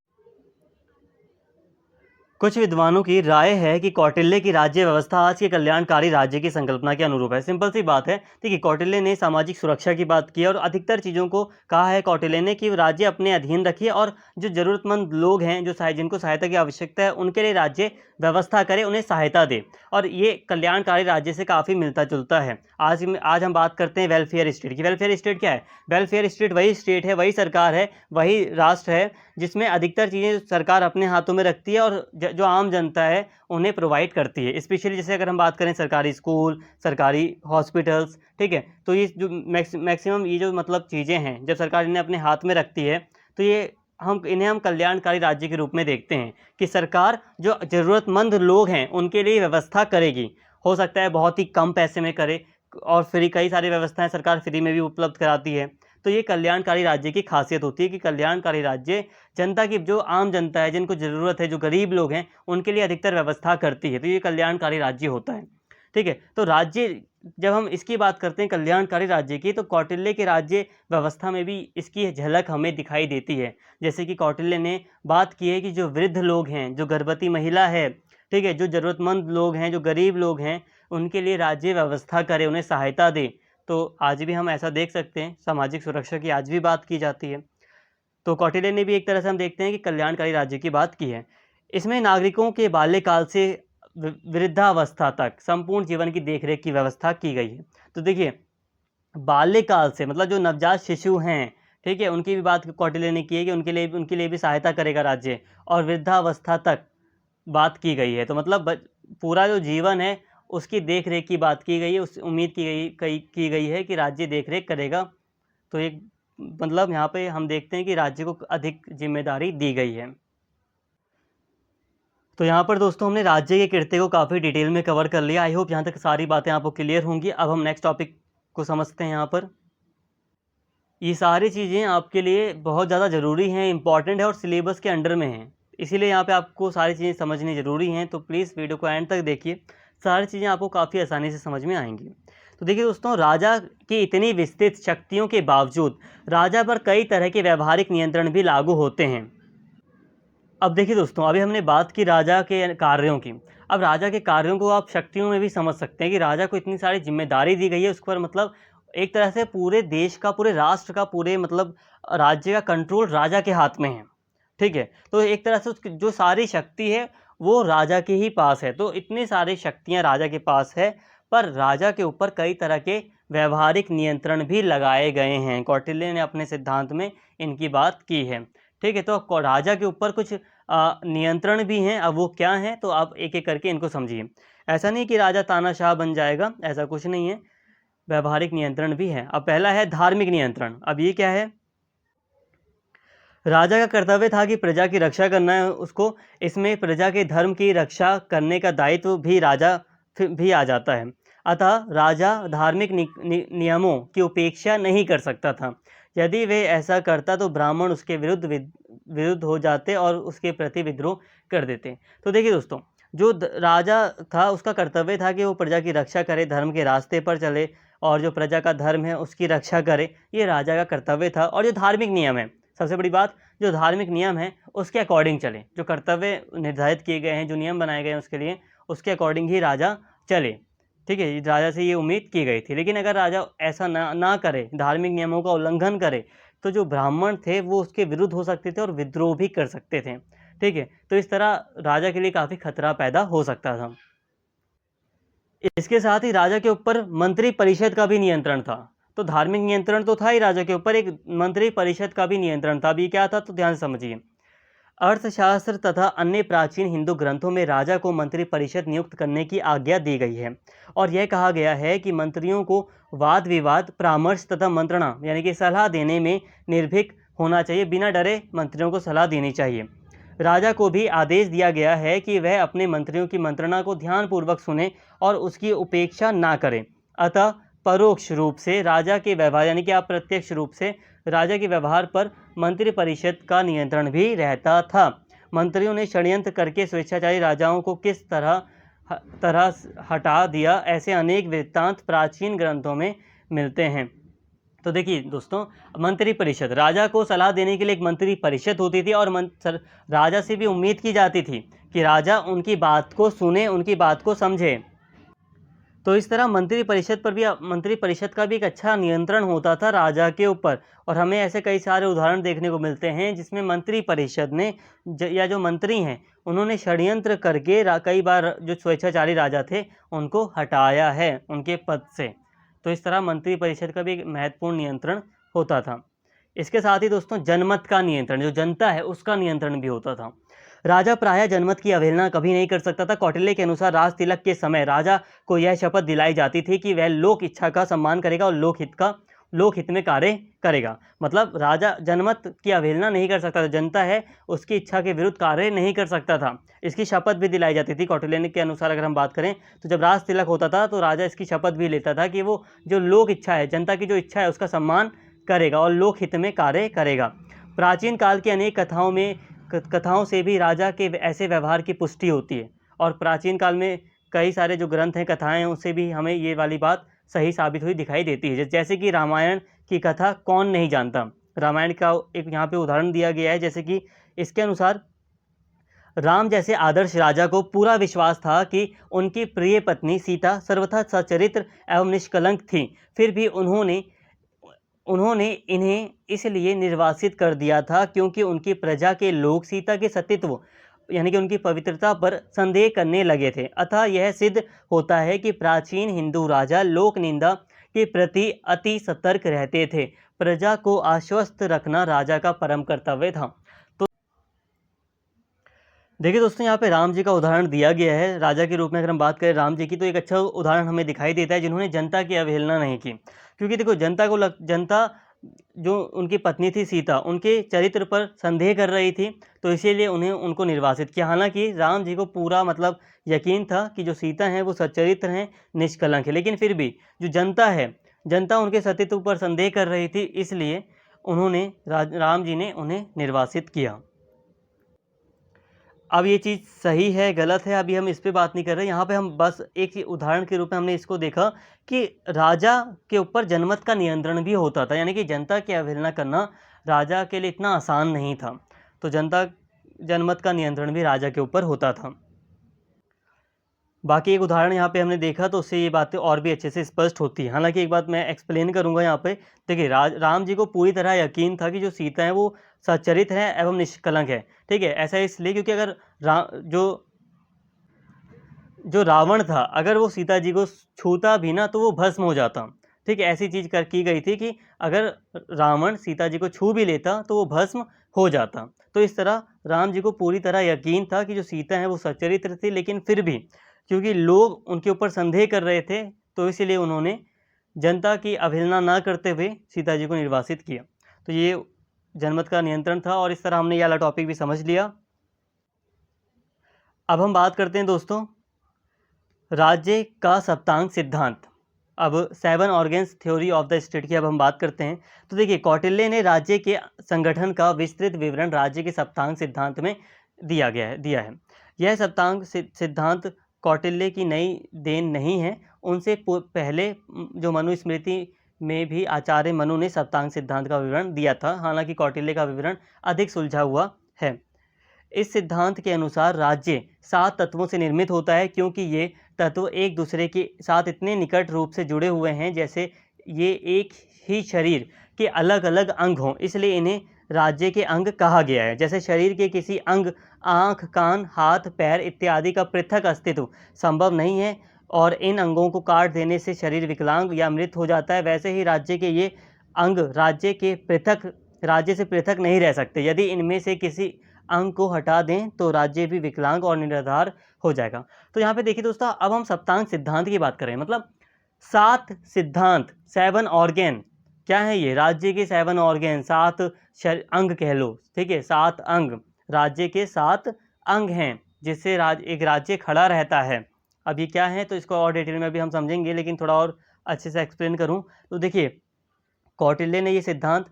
कुछ विद्वानों की राय है कि कौटिल्य की राज्य व्यवस्था आज के कल्याणकारी राज्य की संकल्पना के अनुरूप है। सिंपल सी बात है, देखिए कौटिल्य ने सामाजिक सुरक्षा की बात की और अधिकतर चीज़ों को कहा है कौटिल्य ने कि राज्य अपने अधीन रखिए और जो ज़रूरतमंद लोग हैं, जिनको सहायता की आवश्यकता है, उनके लिए राज्य व्यवस्था करे, उन्हें सहायता दे। और ये कल्याणकारी राज्य से काफ़ी मिलता जुलता है। आज हम बात करते हैं वेलफेयर स्टेट की। वेलफेयर स्टेट क्या है? वेलफेयर स्टेट वही स्टेट है, वही सरकार है, वही राष्ट्र है जिसमें अधिकतर चीज़ें सरकार अपने हाथों में रखती है और जो आम जनता है उन्हें प्रोवाइड करती है। स्पेशली जैसे अगर हम बात करें सरकारी स्कूल, सरकारी हॉस्पिटल्स, ठीक है, तो ये जो मैक्सिमम ये जो मतलब चीज़ें हैं जब सरकार इन्हें अपने हाथ में रखती है, तो ये इन्हें हम कल्याणकारी राज्य के रूप में देखते हैं कि सरकार जो ज़रूरतमंद लोग हैं उनके लिए व्यवस्था करेगी। हो सकता है बहुत ही कम पैसे में करे, और फ्री, कई सारी व्यवस्थाएं सरकार फ्री में भी उपलब्ध कराती है। तो ये कल्याणकारी राज्य की खासियत होती है कि कल्याणकारी राज्य जनता की, जो आम जनता है, जिनको ज़रूरत है, जो गरीब लोग हैं, उनके लिए अधिकतर व्यवस्था करती है। तो ये कल्याणकारी राज्य होता है। ठीक है, तो राज्य, जब हम इसकी बात करते हैं कल्याणकारी राज्य की, तो कौटिल्य के राज्य व्यवस्था में भी इसकी झलक हमें दिखाई देती है। जैसे कि कौटिल्य ने बात की है कि जो वृद्ध लोग हैं, जो गर्भवती महिला है, ठीक है, जो ज़रूरतमंद लोग हैं, जो गरीब लोग हैं, उनके लिए राज्य व्यवस्था करे, उन्हें सहायता दे। तो आज भी हम ऐसा देख सकते हैं, सामाजिक सुरक्षा की आज भी बात की जाती है। तो कौटिल्य ने भी एक तरह से हम देखते हैं कि कल्याणकारी राज्य की बात की है। इसमें नागरिकों के बाल्यकाल से वृद्धावस्था तक संपूर्ण जीवन की देखरेख की व्यवस्था की गई है। तो देखिए, बाल्यकाल से मतलब जो नवजात शिशु हैं, ठीक है, उनकी भी बात कौटिल्य ने की है कि उनके लिए भी सहायता करेगा राज्य, और वृद्धावस्था तक बात की गई है। तो मतलब पूरा जो जीवन है उसकी देख रेख की बात की गई है, उस उम्मीद की गई है कि राज्य देख रेख करेगा। तो एक मतलब यहाँ पे हम देखते हैं कि राज्य को अधिक जिम्मेदारी दी गई है। तो यहाँ पर दोस्तों हमने राज्य के कृत्य को काफ़ी डिटेल में कवर कर लिया। आई होप यहाँ तक सारी बातें आपको क्लियर होंगी। अब हम नेक्स्ट टॉपिक को समझते हैं। यहाँ पर ये सारी चीज़ें आपके लिए बहुत ज़्यादा ज़रूरी हैं, इंपॉर्टेंट है और सिलेबस के अंडर में हैं, इसीलिए यहाँ पे आपको सारी चीज़ें समझनी ज़रूरी हैं। तो प्लीज़ वीडियो को एंड तक देखिए, सारी चीज़ें आपको काफ़ी आसानी से समझ में आएंगी। तो देखिए दोस्तों, राजा की इतनी विस्तृत शक्तियों के बावजूद राजा पर कई तरह के व्यवहारिक नियंत्रण भी लागू होते हैं। अब देखिए दोस्तों, अभी हमने बात की राजा के कार्यों की। अब राजा के कार्यों को आप शक्तियों में भी समझ सकते हैं कि राजा को इतनी सारी जिम्मेदारी दी गई है, उस पर मतलब एक तरह से पूरे देश का, पूरे राष्ट्र का, पूरे मतलब राज्य का कंट्रोल राजा के हाथ में है। ठीक है, तो एक तरह से उसकी जो सारी शक्ति है वो राजा के ही पास है। तो इतनी सारी शक्तियाँ राजा के पास है, पर राजा के ऊपर कई तरह के व्यवहारिक नियंत्रण भी लगाए गए हैं। कौटिल्य ने अपने सिद्धांत में इनकी बात की है। ठीक है, तो राजा के ऊपर कुछ नियंत्रण भी हैं। अब वो क्या हैं, तो आप एक एक करके इनको समझिए। ऐसा नहीं कि राजा तानाशाह बन जाएगा, ऐसा कुछ नहीं है, व्यवहारिक नियंत्रण भी है। अब पहला है धार्मिक नियंत्रण। अब ये क्या है? राजा का कर्तव्य था कि प्रजा की रक्षा करना है उसको, इसमें प्रजा के धर्म की रक्षा करने का दायित्व भी राजा भी आ जाता है। अतः राजा धार्मिक नियमों की उपेक्षा नहीं कर सकता था। यदि वे ऐसा करता तो ब्राह्मण उसके विरुद्ध हो जाते और उसके प्रति विद्रोह कर देते। तो देखिए दोस्तों, जो राजा था उसका कर्तव्य था कि वो प्रजा की रक्षा करे, धर्म के रास्ते पर चले, और जो प्रजा का धर्म है उसकी रक्षा करे, ये राजा का कर्तव्य था। और जो धार्मिक नियम है, सबसे बड़ी बात, जो धार्मिक नियम है उसके अकॉर्डिंग चले, जो कर्तव्य निर्धारित किए गए हैं, जो नियम बनाए गए हैं उसके लिए, उसके अकॉर्डिंग ही राजा चले। ठीक है, राजा से ये उम्मीद की गई थी। लेकिन अगर राजा ऐसा ना करे, धार्मिक नियमों का उल्लंघन करे, तो जो ब्राह्मण थे वो उसके विरुद्ध हो सकते थे और विद्रोह भी कर सकते थे। ठीक है, तो इस तरह राजा के लिए काफ़ी खतरा पैदा हो सकता था। इसके साथ ही राजा के ऊपर मंत्री परिषद का भी नियंत्रण था। तो धार्मिक नियंत्रण तो था ही राजा के ऊपर, एक मंत्री परिषद का भी नियंत्रण था। अभी क्या था, तो ध्यान से समझिए। अर्थशास्त्र तथा अन्य प्राचीन हिंदू ग्रंथों में राजा को मंत्री परिषद नियुक्त करने की आज्ञा दी गई है और यह कहा गया है कि मंत्रियों को वाद विवाद, परामर्श तथा मंत्रणा यानी कि सलाह देने में निर्भीक होना चाहिए। बिना डरे मंत्रियों को सलाह देनी चाहिए। राजा को भी आदेश दिया गया है कि वह अपने मंत्रियों की मंत्रणा को ध्यानपूर्वक सुने और उसकी उपेक्षा ना करें। अतः परोक्ष रूप से राजा के व्यवहार यानी कि अप्रत्यक्ष रूप से राजा के व्यवहार पर मंत्री परिषद का नियंत्रण भी रहता था। मंत्रियों ने षड्यंत्र करके स्वेच्छाचारी राजाओं को किस तरह हटा दिया, ऐसे अनेक वृत्तांत प्राचीन ग्रंथों में मिलते हैं। तो देखिए दोस्तों, मंत्री परिषद, राजा को सलाह देने के लिए एक मंत्री परिषद होती थी और राजा से भी उम्मीद की जाती थी कि राजा उनकी बात को सुने, उनकी बात को समझे। तो इस तरह मंत्री परिषद का भी एक अच्छा नियंत्रण होता था राजा के ऊपर। और हमें ऐसे कई सारे उदाहरण देखने को मिलते हैं जिसमें मंत्री परिषद ने या जो मंत्री हैं उन्होंने षड्यंत्र करके कई बार जो स्वेच्छाचारी राजा थे उनको हटाया है उनके पद से। तो इस तरह मंत्री परिषद का भी एक महत्वपूर्ण नियंत्रण होता था। इसके साथ ही दोस्तों जनमत का नियंत्रण, जो जनता है उसका नियंत्रण भी होता था। राजा प्रायः जनमत की अवहेलना कभी नहीं कर सकता था। कौटिल्य के अनुसार राज तिलक के समय राजा को यह शपथ दिलाई जाती थी कि वह लोक इच्छा का सम्मान करेगा और लोकहित में कार्य करेगा। मतलब राजा जनमत की अवहेलना नहीं कर सकता था, जनता है उसकी इच्छा के विरुद्ध कार्य नहीं कर सकता था। इसकी शपथ भी दिलाई जाती थी। कौटिल्य के अनुसार अगर हम बात करें तो जब राज तिलक होता था तो राजा इसकी शपथ भी लेता था कि वो जो लोक इच्छा है, जनता की जो इच्छा है उसका सम्मान करेगा और लोकहित में कार्य करेगा। प्राचीन काल की अनेक कथाओं से भी राजा के ऐसे व्यवहार की पुष्टि होती है और प्राचीन काल में कई सारे जो ग्रंथ हैं, कथाएं हैं, उससे भी हमें ये वाली बात सही साबित हुई दिखाई देती है। जैसे कि रामायण की कथा कौन नहीं जानता, रामायण का एक यहाँ पे उदाहरण दिया गया है। जैसे कि इसके अनुसार राम जैसे आदर्श राजा को पूरा विश्वास था कि उनकी प्रिय पत्नी सीता सर्वथा सच्चरित्र एवं निष्कलंक थी, फिर भी उन्होंने इन्हें इसलिए निर्वासित कर दिया था क्योंकि उनकी प्रजा के लोग सीता के सतीत्व यानी कि उनकी पवित्रता पर संदेह करने लगे थे। अतः यह सिद्ध होता है कि प्राचीन हिंदू राजा लोक निंदा के प्रति अति सतर्क रहते थे। प्रजा को आश्वस्त रखना राजा का परम कर्तव्य था। तो देखिए दोस्तों, यहाँ पे राम जी का उदाहरण दिया गया है। राजा के रूप में अगर हम बात करें राम जी की, तो एक अच्छा उदाहरण हमें दिखाई देता है जिन्होंने जनता की अवहेलना नहीं की। क्योंकि देखो, जनता जो उनकी पत्नी थी सीता, उनके चरित्र पर संदेह कर रही थी, तो इसीलिए उनको निर्वासित किया। हालांकि राम जी को पूरा मतलब यकीन था कि जो सीता हैं वो सच्चरित्र हैं, निष्कलंक है, लेकिन फिर भी जो जनता उनके सतीत्व पर संदेह कर रही थी, इसलिए राम जी ने उन्हें निर्वासित किया। अब ये चीज़ सही है गलत है, अभी हम इस पे बात नहीं कर रहे। यहाँ पे हम बस एक उदाहरण के रूप में हमने इसको देखा कि राजा के ऊपर जनमत का नियंत्रण भी होता था, यानी कि जनता की अवहेलना करना राजा के लिए इतना आसान नहीं था। तो जनमत का नियंत्रण भी राजा के ऊपर होता था। बाकी एक उदाहरण यहाँ पे हमने देखा तो उससे ये बातें और भी अच्छे से स्पष्ट होती है। हालांकि एक बात मैं एक्सप्लेन करूँगा यहाँ पे। देखिए, राम जी को पूरी तरह यकीन था कि जो सीता है वो सच्चरित्र है एवं निष्कलंक है। ठीक है, ऐसा इसलिए क्योंकि अगर जो रावण था, अगर वो सीता जी को छूता भी ना तो वो भस्म हो जाता। ठीक है, ऐसी चीज़ की गई थी कि अगर रावण सीता जी को छू भी लेता तो वो भस्म हो जाता। तो इस तरह राम जी को पूरी तरह यकीन था कि जो सीता है वो सच्चरित्र थी, लेकिन फिर भी क्योंकि लोग उनके ऊपर संदेह कर रहे थे, तो इसलिए उन्होंने जनता की अवहेलना ना करते हुए सीता जी को निर्वासित किया। तो ये जनमत का नियंत्रण था और इस तरह हमने ये वाला टॉपिक भी समझ लिया। अब हम बात करते हैं दोस्तों राज्य का सप्तांग सिद्धांत। अब 7 organs theory of the state की अब हम बात करते हैं। तो देखिए, कौटिल्य ने राज्य के संगठन का विस्तृत विवरण राज्य के सप्तांग सिद्धांत में दिया है। यह सप्तांग सिद्धांत कौटिल्य की नई देन नहीं है। उनसे पहले जो मनुस्मृति में भी आचार्य मनु ने सप्तांग सिद्धांत का विवरण दिया था। हालांकि कौटिल्य का विवरण अधिक सुलझा हुआ है। इस सिद्धांत के अनुसार राज्य 7 तत्वों से निर्मित होता है, क्योंकि ये तत्व एक दूसरे के साथ इतने निकट रूप से जुड़े हुए हैं जैसे ये एक ही शरीर के अलग अलग अंग हों, इसलिए इन्हें राज्य के अंग कहा गया है। जैसे शरीर के किसी अंग, आँख, कान, हाथ, पैर इत्यादि का पृथक अस्तित्व संभव नहीं है और इन अंगों को काट देने से शरीर विकलांग या मृत हो जाता है, वैसे ही राज्य के ये अंग राज्य से पृथक नहीं रह सकते। यदि इनमें से किसी अंग को हटा दें तो राज्य भी विकलांग और निराधार हो जाएगा। तो यहाँ पे देखिए दोस्तों, अब हम सप्तांग सिद्धांत की बात करें, मतलब 7 सिद्धांत, 7 ऑर्गेन, क्या है ये? राज्य के 7 ऑर्गेन, 7 अंग कह लो, ठीक है, 7 अंग, राज्य के 7 अंग हैं जिससे एक राज्य खड़ा रहता है। अब ये क्या है तो इसको और डिटेल में भी हम समझेंगे, लेकिन थोड़ा और अच्छे से एक्सप्लेन करूँ तो देखिए, कौटिल्य ने ये सिद्धांत,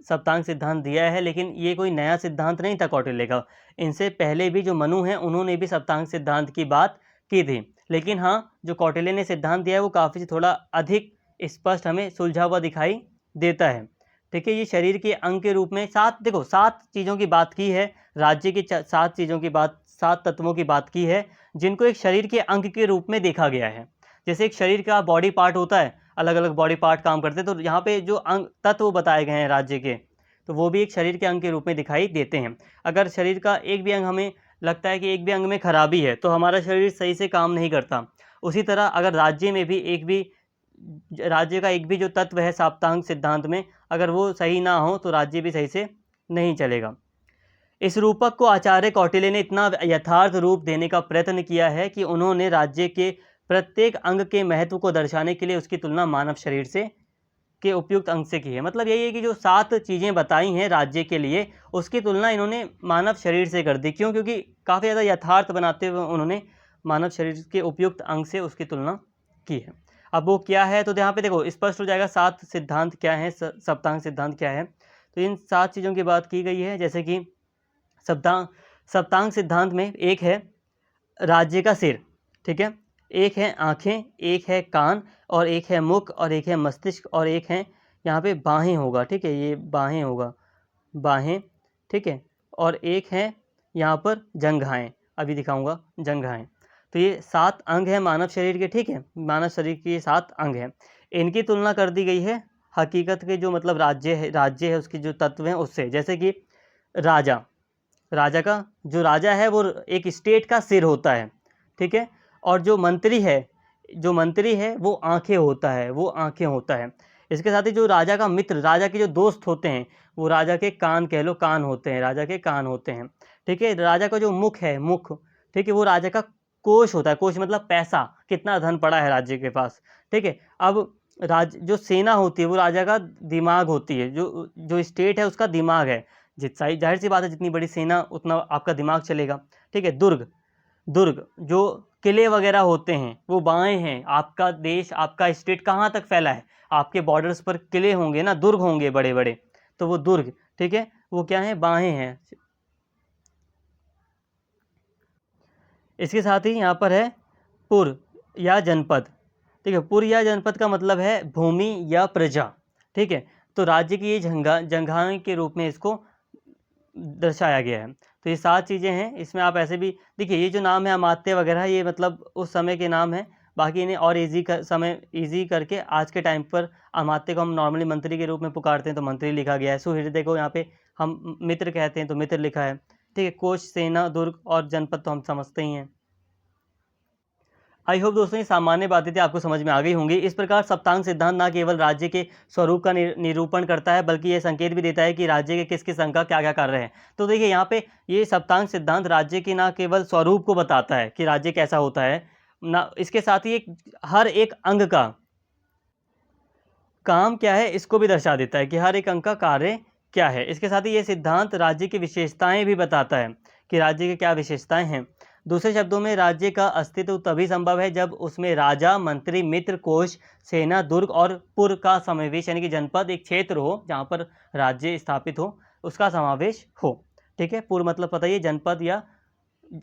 सप्तांग सिद्धांत दिया है, लेकिन ये कोई नया सिद्धांत नहीं था कौटिल्य का। इनसे पहले भी जो मनु हैं उन्होंने भी सप्तांग सिद्धांत की बात की थी, लेकिन हाँ, जो कौटिल्य ने सिद्धांत दिया है वो काफ़ी थोड़ा अधिक स्पष्ट हमें सुलझा हुआ दिखाई देता है। ठीक है, ये शरीर के अंग के रूप में 7 चीज़ों की बात की है, राज्य की 7 चीज़ों की बात, 7 तत्वों की बात की है जिनको एक शरीर के अंग के रूप में देखा गया है। जैसे एक शरीर का बॉडी पार्ट होता है, अलग अलग बॉडी पार्ट काम करते हैं, तो यहाँ पे जो अंग तत्व बताए गए हैं राज्य के, तो वो भी एक शरीर के अंग के रूप में दिखाई देते हैं। अगर शरीर का एक भी अंग, हमें लगता है कि एक भी अंग में खराबी है तो हमारा शरीर सही से काम नहीं करता। उसी तरह अगर राज्य का एक भी जो तत्व है सप्तांग सिद्धांत में, अगर वो सही ना हो तो राज्य भी सही से नहीं चलेगा। इस रूपक को आचार्य कौटिल्य ने इतना यथार्थ रूप देने का प्रयत्न किया है कि उन्होंने राज्य के प्रत्येक अंग के महत्व को दर्शाने के लिए उसकी तुलना मानव शरीर से के उपयुक्त अंग से की है। मतलब यही है कि जो 7 चीज़ें बताई हैं राज्य के लिए, उसकी तुलना इन्होंने मानव शरीर से कर दी। क्यों? क्योंकि काफ़ी ज़्यादा यथार्थ बनाते हुए उन्होंने मानव शरीर के उपयुक्त अंग से उसकी तुलना की है। अब वो क्या है तो यहाँ पे देखो स्पष्ट हो जाएगा 7 सिद्धांत क्या है, सप्तांग सिद्धांत क्या है। तो इन 7 चीज़ों की बात की गई है, जैसे कि सप्तांग सिद्धांत में एक है राज्य का सिर, ठीक है, एक है आँखें, एक है कान, और एक है मुख, और एक है मस्तिष्क, और एक है यहाँ पे बाहें होगा, ठीक है, ये बाहें होगा, बाहें, ठीक है, और एक है यहाँ पर जंघाएं, अभी दिखाऊंगा जंघाएं। तो ये 7 अंग हैं मानव शरीर के, ठीक है, मानव शरीर के ये 7 अंग हैं। इनकी तुलना कर दी गई है हकीकत के जो मतलब राज्य है उसके जो तत्व हैं उससे। जैसे कि राजा का जो राजा है वो एक स्टेट का सिर होता है, ठीक है, और जो मंत्री है वो आंखें होता है, इसके साथ ही जो राजा का मित्र, राजा के जो दोस्त होते हैं वो राजा के कान कह लो, कान होते हैं, राजा के कान होते हैं, ठीक है। राजा का जो मुख है, ठीक है, वो राजा का कोष होता है, कोष मतलब पैसा, कितना धन पड़ा है राज्य के पास, ठीक है। अब जो सेना होती है वो राजा का दिमाग होती है, जो स्टेट है उसका दिमाग है। जाहिर सी बात है, जितनी बड़ी सेना उतना आपका दिमाग चलेगा, ठीक है। दुर्ग जो किले वगैरह होते हैं वो बाएं हैं। आपका देश, आपका स्टेट कहाँ तक फैला है, आपके बॉर्डर्स पर किले होंगे ना, दुर्ग होंगे बड़े बड़े, तो वो दुर्ग, ठीक है, वो क्या है, बाएं हैं। इसके साथ ही यहाँ पर है पुर या जनपद, ठीक है। पुर या जनपद का मतलब है भूमि या प्रजा, ठीक है। तो राज्य की ये जंघाएं के रूप में इसको दर्शाया गया है। तो ये 7 चीज़ें हैं। इसमें आप ऐसे भी देखिए, ये जो नाम है अमात्य वगैरह, ये मतलब उस समय के नाम हैं। बाकी इन्हें और ईजी करके आज के टाइम पर अमात्य को हम नॉर्मली मंत्री के रूप में पुकारते हैं, तो मंत्री लिखा गया है। सुहृदय को यहाँ पे हम मित्र कहते हैं तो मित्र लिखा है, ठीक है। कोश, सेना, दुर्ग और जनपद तो हम समझते ही हैं। आई होप दोस्तों ये सामान्य बातें थी, आपको समझ में आ गई होंगी। इस प्रकार सप्तांग सिद्धांत न केवल राज्य के स्वरूप का निरूपण करता है, बल्कि ये संकेत भी देता है कि राज्य के किस किस अंग का क्या क्या कार्य है। तो देखिए यहाँ पे ये सप्तांग सिद्धांत राज्य के न केवल स्वरूप को बताता है कि राज्य कैसा होता है ना, इसके साथ ही हर एक अंग का काम क्या है इसको भी दर्शा देता है कि हर एक अंग का कार्य क्या है। इसके साथ ही ये सिद्धांत राज्य की विशेषताएं भी बताता है कि राज्य की क्या विशेषताएं हैं। दूसरे शब्दों में राज्य का अस्तित्व तभी संभव है जब उसमें राजा, मंत्री, मित्र, कोश, सेना, दुर्ग और पुर का समावेश, यानी कि जनपद एक क्षेत्र हो जहाँ पर राज्य स्थापित हो, उसका समावेश हो, ठीक है। पुर मतलब पता ही है, जनपद या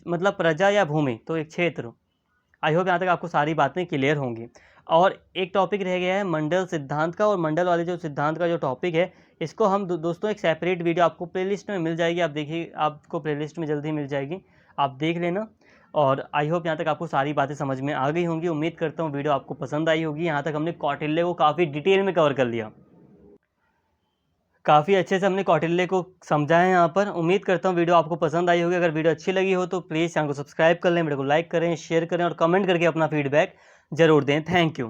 मतलब प्रजा या भूमि, तो एक क्षेत्र। आई होप यहाँ तक आपको सारी बातें क्लियर होंगी। और एक टॉपिक रह गया है मंडल सिद्धांत का, और मंडल वाले जो सिद्धांत का जो टॉपिक है इसको हम दोस्तों एक सेपरेट वीडियो आपको प्लेलिस्ट में मिल जाएगी, आप देखिए, आपको प्लेलिस्ट में जल्दी मिल जाएगी, आप देख लेना। और आई होप यहाँ तक आपको सारी बातें समझ में आ गई होंगी। उम्मीद करता हूँ वीडियो आपको पसंद आई होगी। यहाँ तक हमने कौटिल्य को काफ़ी डिटेल में कवर कर लिया, काफ़ी अच्छे से हमने कौटिल्य को समझा है यहाँ पर। उम्मीद करता हूँ वीडियो आपको पसंद आई होगी। अगर वीडियो अच्छी लगी हो तो प्लीज़ चैनल को सब्सक्राइब कर लें, वीडियो को लाइक करें, शेयर करें और कमेंट करके अपना फीडबैक ज़रूर दें। Thank you.